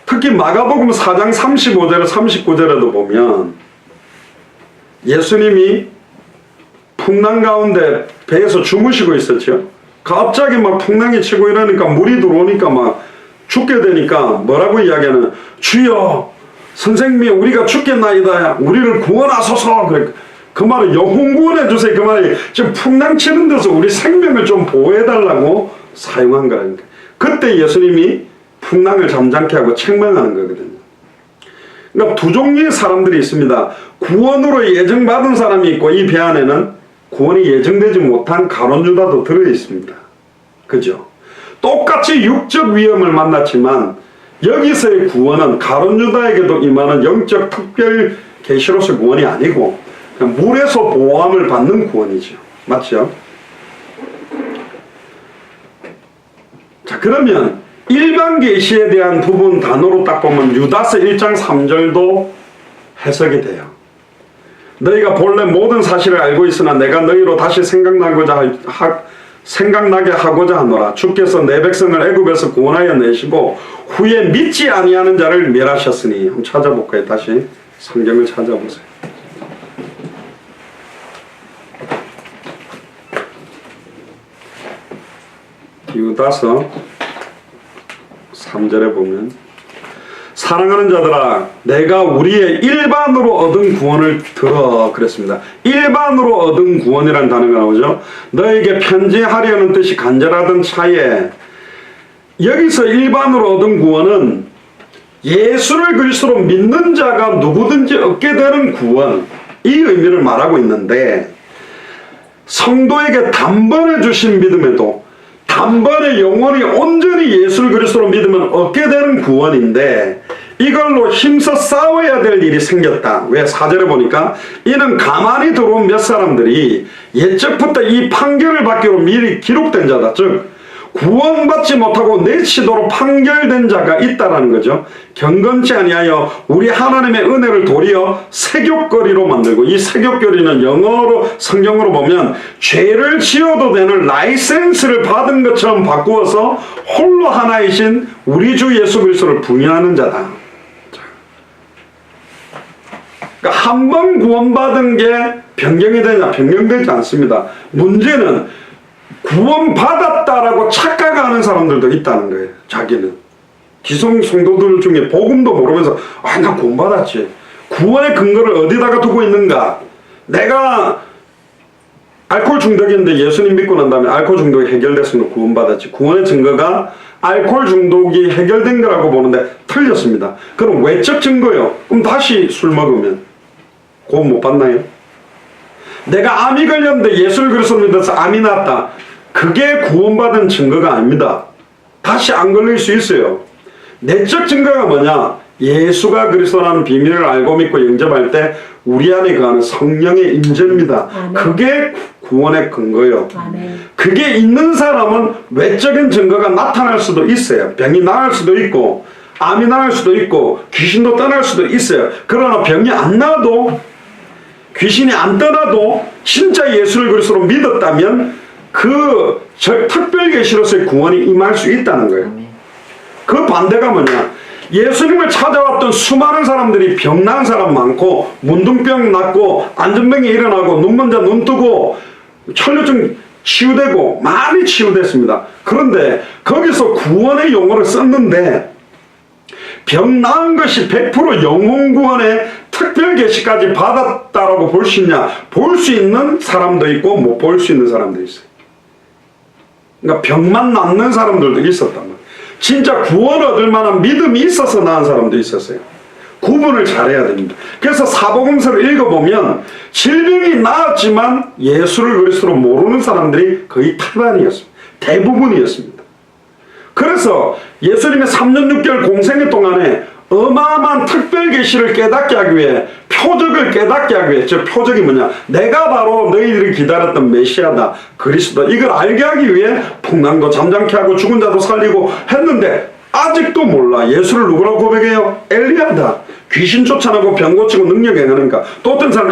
[SPEAKER 1] 특히 마가복음 4장 35절 39절에도 보면 예수님이 풍랑 가운데 배에서 주무시고 있었죠. 갑자기 막 풍랑이 치고 이러니까 물이 들어오니까 막 죽게 되니까 뭐라고 이야기하는, 주여 선생님이 우리가 죽겠나이다 우리를 구원하소서. 그래. 그 말은 영혼 구원해 주세요. 그 말이 지금 풍랑 치는 데서 우리 생명을 좀 보호해달라고 사용한 거라니까. 그때 예수님이 풍랑을 잠잠케 하고 책망하는 거거든요. 그러니까 두 종류의 사람들이 있습니다. 구원으로 예정받은 사람이 있고, 이 배 안에는 구원이 예정되지 못한 가룟 유다도 들어 있습니다. 그죠? 똑같이 육적 위험을 만났지만 여기서의 구원은 가룟 유다에게도 임하는 영적 특별 계시로서 구원이 아니고 그냥 물에서 보호함을 받는 구원이죠. 맞죠? 자, 그러면 일반 계시에 대한 부분 단어로 딱 보면 유다서 1장 3절도 해석이 돼요. 너희가 본래 모든 사실을 알고 있으나 내가 너희로 다시 생각나게 하고자 하노라. 주께서 내 백성을 애굽에서 구원하여 내시고 후에 믿지 아니하는 자를 멸하셨으니. 한번 찾아볼까요? 다시 성경을 찾아보세요. 유다서 3절에 보면 사랑하는 자들아 내가 우리의 일반으로 얻은 구원을 들어 그랬습니다. 일반으로 얻은 구원이라는 단어가 나오죠. 너에게 편지하려는 뜻이 간절하던 차에 여기서 일반으로 얻은 구원은 예수를 그리스도로 믿는 자가 누구든지 얻게 되는 구원, 이 의미를 말하고 있는데, 성도에게 단번에 주신 믿음에도 단번에 영원히 온전히 예수를 그리스도로 믿으면 얻게 되는 구원인데, 이걸로 힘써 싸워야 될 일이 생겼다. 왜? 4절에 보니까 이는 가만히 들어온 몇 사람들이 옛적부터 이 판결을 받기로 미리 기록된 자다. 즉 구원받지 못하고 내치도록 판결된 자가 있다라는 거죠. 경건치 아니하여 우리 하나님의 은혜를 도리어 색욕거리로 만들고, 이 색욕거리는 영어로 성경으로 보면 죄를 지어도 되는 라이센스를 받은 것처럼 바꾸어서 홀로 하나이신 우리 주 예수 그리스도를 부인하는 자다. 그러니까 한 번 구원받은 게 변경이 되냐? 변경되지 않습니다. 문제는 구원받았다라고 착각하는 사람들도 있다는 거예요. 자기는 기성 성도들 중에 복음도 모르면서 나 구원받았지. 구원의 근거를 어디다가 두고 있는가? 내가 알코올 중독인데 예수님 믿고 난 다음에 알코올 중독이 해결됐으면 구원받았지. 구원의 증거가 알코올 중독이 해결된 거라고 보는데 틀렸습니다. 그럼 외적 증거요. 그럼 다시 술 먹으면 구원 못 받나요? 내가 암이 걸렸는데 예수를 그리스도로 믿어서 암이 났다. 그게 구원받은 증거가 아닙니다. 다시 안 걸릴 수 있어요. 내적 증거가 뭐냐? 예수가 그리스도라는 비밀을 알고 믿고 영접할 때 우리 안에 거하는 성령의 임재입니다.
[SPEAKER 2] 아멘.
[SPEAKER 1] 그게 구원의 근거예요.
[SPEAKER 2] 아멘.
[SPEAKER 1] 그게 있는 사람은 외적인 증거가 나타날 수도 있어요. 병이 나을 수도 있고 암이 나을 수도 있고 귀신도 떠날 수도 있어요. 그러나 병이 안 나도 귀신이 안 떠나도 진짜 예수를 그리스도로 믿었다면 그 특별 계시로서의 구원이 임할 수 있다는 거예요. 그 반대가 뭐냐? 예수님을 찾아왔던 수많은 사람들이 병 나은 사람 많고 문둥병 낫고 안전병이 일어나고 눈먼 자 눈 뜨고 혈류증 치유되고 많이 치유됐습니다. 그런데 거기서 구원의 용어를 썼는데 병 나은 것이 100% 영혼 구원의 특별 계시까지 받았다라고 볼 수 있냐? 볼 수 있는 사람도 있고 못 볼 수 있는 사람도 있어요. 그러니까 병만 낫는 사람들도 있었단 말이에요. 진짜 구원 얻을 만한 믿음이 있어서 나은 사람도 있었어요. 구분을 잘해야 됩니다. 그래서 사복음서를 읽어보면 질병이 나았지만 예수를 그리스도로 모르는 사람들이 거의 태반이었습니다. 대부분이었습니다. 그래서 예수님의 3년 6개월 공생애 동안에 어마어마한 특별 계시를 깨닫게 하기 위해 표적을 깨닫게 하기 위해 저 표적이 뭐냐? 내가 바로 너희들이 기다렸던 메시아다. 그리스도. 이걸 알게 하기 위해 풍랑도 잠잠케 하고 죽은 자도 살리고 했는데 아직도 몰라. 예수를 누구라고 고백해요? 엘리야다. 귀신 쫓아내고 병 고치고 능력 행하니까. 또 어떤 사람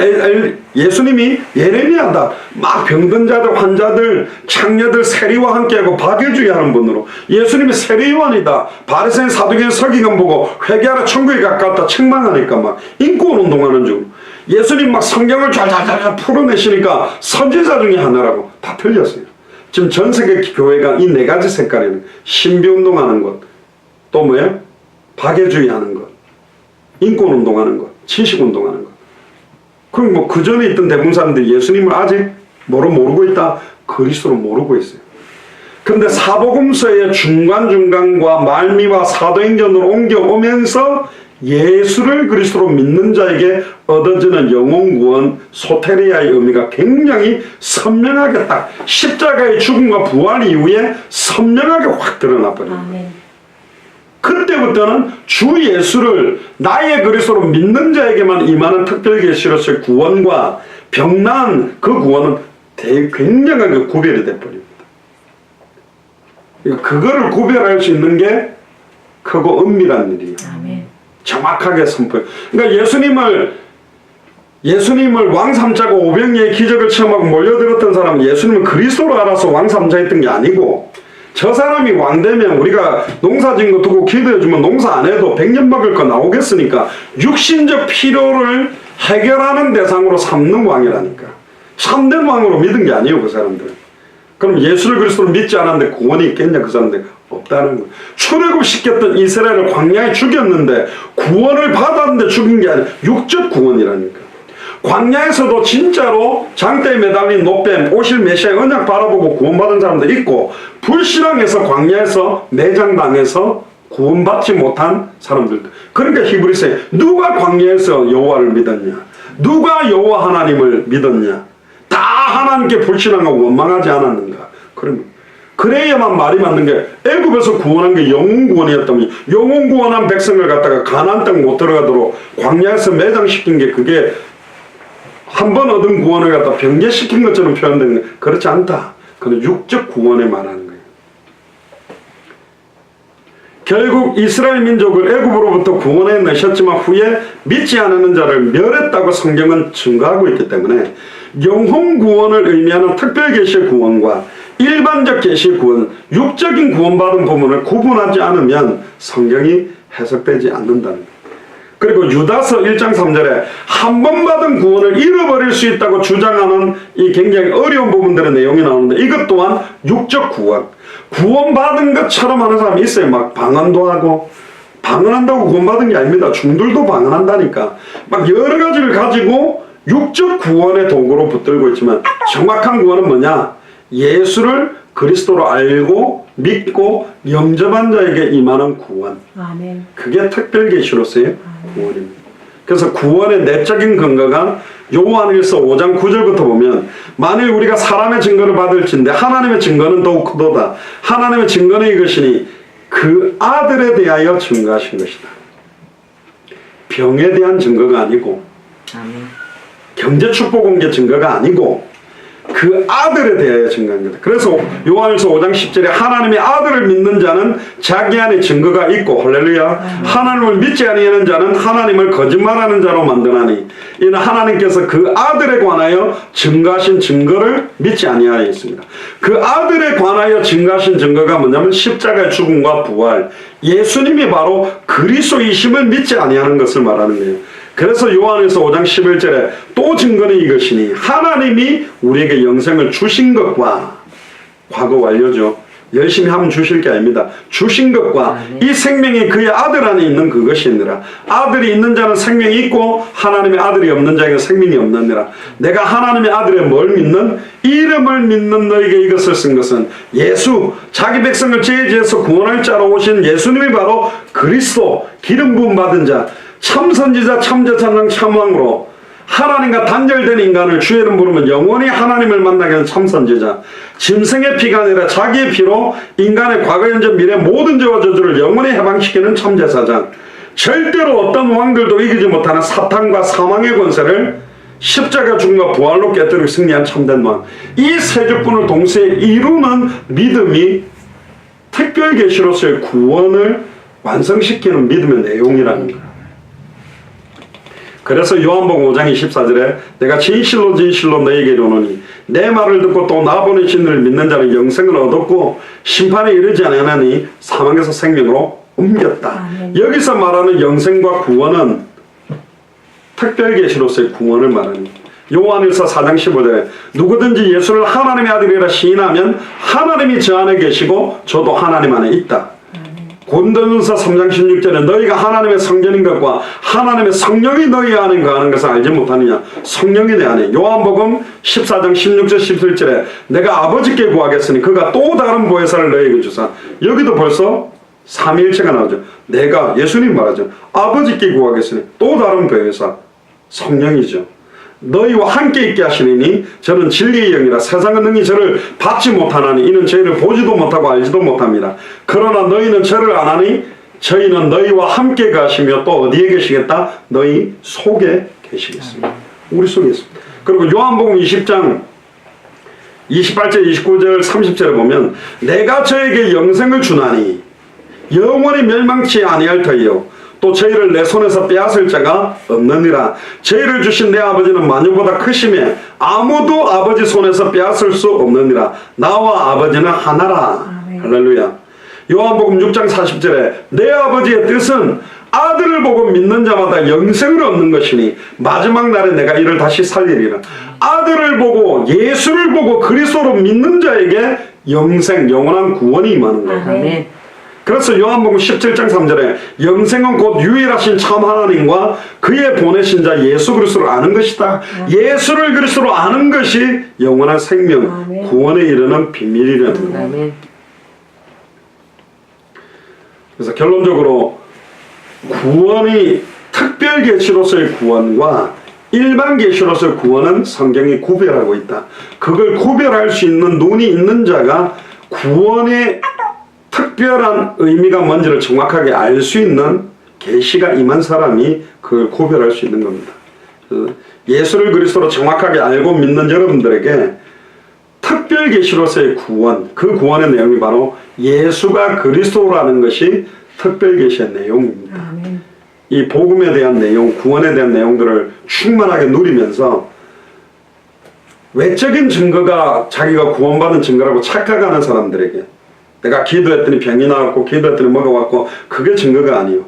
[SPEAKER 1] 예수님이 예레미야다. 막 병든 자들, 환자들, 창녀들 세리와 함께하고 박해주의하는 분으로. 예수님이 세리요한이다. 바리새인 사두개인 서기관 보고 회개하라 천국에 가까웠다 책망하니까 막 인권 운동하는 중. 예수님 막 성경을 잘 풀어내시니까 선지자 중에 하나라고. 다 틀렸어요. 지금 전 세계 교회가 이 네 가지 색깔이에요. 신비운동하는 것, 또 뭐예요? 박해주의하는 것, 인권운동하는 것, 친식운동하는 것. 그럼 뭐 그 전에 있던 대부분 사람들이 예수님을 아직 모르고 있다? 그리스도로 모르고 있어요. 그런데 사복음서의 중간중간과 말미와 사도행전으로 옮겨오면서 예수를 그리스도로 믿는 자에게 얻어지는 영혼구원 소테리아의 의미가 굉장히 선명하게 딱 십자가의 죽음과 부활 이후에 선명하게 확 드러나 버려요. 그때부터는 주 예수를 나의 그리스도로 믿는 자에게만 임하는 특별 계시로서의 구원과 병난 그 구원은 굉장하게 구별이 돼버립니다. 그거를 구별할 수 있는 게 크고 은밀한 일이에요. 정확하게 선포해요. 그러니까 예수님을 왕삼자고 오병이의 기적을 체험하고 몰려들었던 사람은 예수님을 그리스도로 알아서 왕삼자했던 게 아니고 저 사람이 왕 되면 우리가 농사 짓는 거 두고 기도해주면 농사 안 해도 100년 먹을 거 나오겠으니까 육신적 필요를 해결하는 대상으로 삼는 왕이라니까. 참된 왕으로 믿은 게 아니에요, 그 사람들은. 그럼 예수를 그리스도로 믿지 않았는데 구원이 있겠냐? 그 사람들 없다는 거예요. 출애굽시켰던 이스라엘을 광야에 죽였는데 구원을 받았는데 죽인 게 아니라 육적 구원이라니까. 광야에서도 진짜로 장대에 매달린 노뱀, 오실 메시아의 언약 바라보고 구원받은 사람도 있고 불신앙에서 광야에서 매장당해서 구원받지 못한 사람들도. 그러니까 히브리서에 누가 광야에서 여호와를 믿었냐? 누가 여호와 하나님을 믿었냐? 다 하나님께 불신앙하고 원망하지 않았는가? 그래야만 말이 맞는 게 애굽에서 구원한 게 영혼 구원이었다면 영혼 구원한 백성을 갖다가 가나안 땅 못 들어가도록 광야에서 매장시킨 게 그게 한 번 얻은 구원을 갖다 변개시킨 것처럼 표현되는 게 그렇지 않다. 그건 육적 구원에 말하는 거예요. 결국 이스라엘 민족을 애굽으로부터 구원해 내셨지만 후에 믿지 않는 자를 멸했다고 성경은 증거하고 있기 때문에 영혼 구원을 의미하는 특별 계시의 구원과 일반적 계시의 구원, 육적인 구원받은 부분을 구분하지 않으면 성경이 해석되지 않는다는 거예요. 그리고 유다서 1장 3절에 한 번 받은 구원을 잃어버릴 수 있다고 주장하는 이 굉장히 어려운 부분들의 내용이 나오는데 이것 또한 육적 구원받은 것처럼 하는 사람이 있어요. 막 방언도 하고 방언한다고 구원받은 게 아닙니다. 중들도 방언한다니까. 막 여러 가지를 가지고 육적 구원의 도구로 붙들고 있지만 정확한 구원은 뭐냐? 예수를 그리스도로 알고 믿고 영접한 자에게 임하는 구원.
[SPEAKER 2] 아멘.
[SPEAKER 1] 그게 특별 계시로서의 구원입니다. 그래서 구원의 내적인 근거가 요한일서 5장 9절부터 보면 만일 우리가 사람의 증거를 받을진대 하나님의 증거는 더욱 크도다. 하나님의 증거는 이것이니 그 아들에 대하여 증거하신 것이다. 병에 대한 증거가 아니고
[SPEAKER 2] 아멘.
[SPEAKER 1] 경제 축복 온 게 증거가 아니고 그 아들에 대하여 증거합니다. 그래서 요한일서 5장 10절에 하나님의 아들을 믿는 자는 자기 안에 증거가 있고 할렐루야. 하나님을 믿지 아니하는 자는 하나님을 거짓말하는 자로 만드나니 이는 하나님께서 그 아들에 관하여 증거하신 증거를 믿지 아니하였습니다. 그 아들에 관하여 증거하신 증거가 뭐냐면 십자가의 죽음과 부활, 예수님이 바로 그리스도이심을 믿지 아니하는 것을 말하는 거예요. 그래서 요한일서 5장 11절에 또 증거는 이것이니 하나님이 우리에게 영생을 주신 것과 과거 완료죠. 열심히 하면 주실 게 아닙니다. 주신 것과 이 생명이 그의 아들 안에 있는 그것이니라. 아들이 있는 자는 생명이 있고 하나님의 아들이 없는 자에게 생명이 없느니라. 내가 하나님의 아들의 뭘 믿는? 이름을 믿는 너에게 이것을 쓴 것은 예수, 자기 백성을 죄지에서 구원할 자로 오신 예수님이 바로 그리스도, 기름 부음 받은 자, 참선지자, 참제참장, 참왕으로 하나님과 단절된 인간을 주의 이름 부르면 영원히 하나님을 만나게 하는 참선지자, 짐승의 피가 아니라 자기의 피로 인간의 과거, 현재, 미래 모든 죄와 저주를 영원히 해방시키는 참제사장, 절대로 어떤 왕들도 이기지 못하는 사탄과 사망의 권세를 십자가 죽음과 부활로 깨뜨리고 승리한 참된 왕, 이 세주분을 동시에 이루는 믿음이 특별 계시로서의 구원을 완성시키는 믿음의 내용이라는 거예요. 그래서 요한복음 5장 24절에 내가 진실로 진실로 너에게 이르노니 내 말을 듣고 또 나 보내신 이를 믿는 자는 영생을 얻었고 심판에 이르지 아니하나니 사망에서 생명으로 옮겼다. 여기서 말하는 영생과 구원은 특별 계시로서의 구원을 말하는 거예요. 요한일서 4장 15절에 누구든지 예수를 하나님의 아들이라 시인하면 하나님이 저 안에 계시고 저도 하나님 안에 있다. 고린도전서 3장 16절에 너희가 하나님의 성전인 것과 하나님의 성령이 너희 안에 거하는 것을 알지 못하느냐. 성령이 내 안에. 요한복음 14장 16절 17절에 내가 아버지께 구하겠으니 그가 또 다른 보혜사를 너희에게 주사. 여기도 벌써 삼위일체가 나오죠. 내가, 예수님 말하죠. 아버지께 구하겠으니 또 다른 보혜사, 성령이죠. 너희와 함께 있게 하시니 저는 진리의 영이라 세상은 능히 저를 받지 못하나니 이는 저희를 보지도 못하고 알지도 못합니다. 그러나 너희는 저를 아나니 저희는 너희와 함께 가시며 또 어디에 계시겠다? 너희 속에 계시겠습니다. 우리 속에 있습니다. 그리고 요한복음 20장 28절 29절 30절에 보면 내가 저에게 영생을 주나니 영원히 멸망치 아니할 터이요 또 저희를 내 손에서 빼앗을 자가 없느니라. 저희를 주신 내 아버지는 만유보다 크심에 아무도 아버지 손에서 빼앗을 수 없느니라. 나와 아버지는 하나라. 할렐루야. 요한복음 6장 40절에 내 아버지의 뜻은 아들을 보고 믿는 자마다 영생을 얻는 것이니 마지막 날에 내가 이를 다시 살리리라. 아들을 보고 예수를 보고 그리스도로 믿는 자에게 영생, 영원한 구원이 임하는 거예요. 그래서 요한복음 17장 3절에 영생은 곧 유일하신 참 하나님과 그의 보내신 자 예수 그리스도를 아는 것이다. 예수를 그리스도로 아는 것이 영원한 생명, 구원에 이르는 비밀이라는 거예요. 그래서 결론적으로 구원이 특별 계시로서의 구원과 일반 계시로서의 구원은 성경이 구별하고 있다. 그걸 구별할 수 있는 눈이 있는 자가 구원의 특별한 의미가 뭔지를 정확하게 알 수 있는 계시가 임한 사람이 그걸 구별할 수 있는 겁니다. 예수를 그리스도로 정확하게 알고 믿는 여러분들에게 특별 계시로서의 구원, 그 구원의 내용이 바로 예수가 그리스도라는 것이 특별 계시의 내용입니다. 이 복음에 대한 내용, 구원에 대한 내용들을 충만하게 누리면서 외적인 증거가 자기가 구원받은 증거라고 착각하는 사람들에게 내가 기도했더니 병이 나왔고 기도했더니 뭐가 왔고 그게 증거가 아니에요.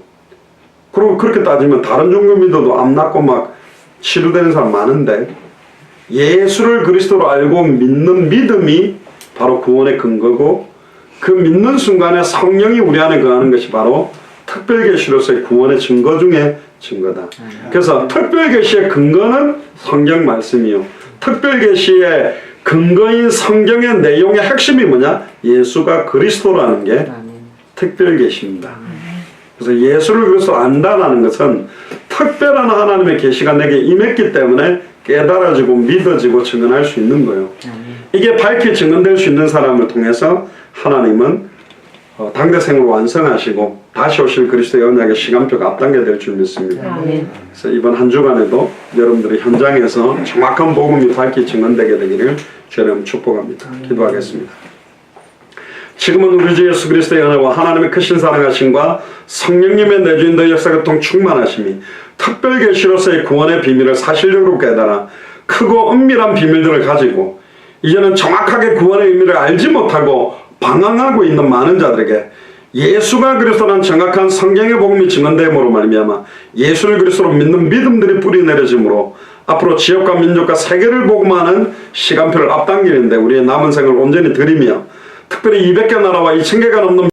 [SPEAKER 1] 그리고 그렇게 따지면 다른 종교 믿어도 암 낫고 막 치료되는 사람 많은데 예수를 그리스도로 알고 믿는 믿음이 바로 구원의 근거고 그 믿는 순간에 성령이 우리 안에 거하는 것이 바로 특별계시로서의 구원의 증거 중에 증거다. 그래서 특별계시의 근거는 성경 말씀이요. 특별계시의 근거인 성경의 내용의 핵심이 뭐냐? 예수가 그리스도라는 게 특별계시입니다. 그래서 예수를 그리스도 안다라는 것은 특별한 하나님의 계시가 내게 임했기 때문에 깨달아지고 믿어지고 증언할 수 있는 거예요. 이게 밝히 증언될 수 있는 사람을 통해서 하나님은 당대생으로 완성하시고 다시 오실 그리스도의 언약의 시간표가 앞당겨 될 줄 믿습니다.
[SPEAKER 2] 아멘.
[SPEAKER 1] 그래서 이번 한 주간에도 여러분들이 현장에서 정확한 복음이 밝히 증언되게 되기를 주님 축복합니다. 기도하겠습니다. 지금은 우리 주 예수 그리스도의 은혜와 하나님의 크신 사랑하심과 성령님의 내주인도의 역사가 통충만하심이 특별 계시로서의 구원의 비밀을 사실적으로 깨달아 크고 은밀한 비밀들을 가지고 이제는 정확하게 구원의 의미를 알지 못하고 방황하고 있는 많은 자들에게 예수가 그리스도라는 정확한 성경의 복음이 증언됨으로 말미암아 예수를 그리스도로 믿는 믿음들이 뿌리 내려짐으로 앞으로 지역과 민족과 세계를 복음하는 시간표를 앞당기는데 우리의 남은 생을 온전히 드리며 특별히 200개 나라와 2000개가 넘는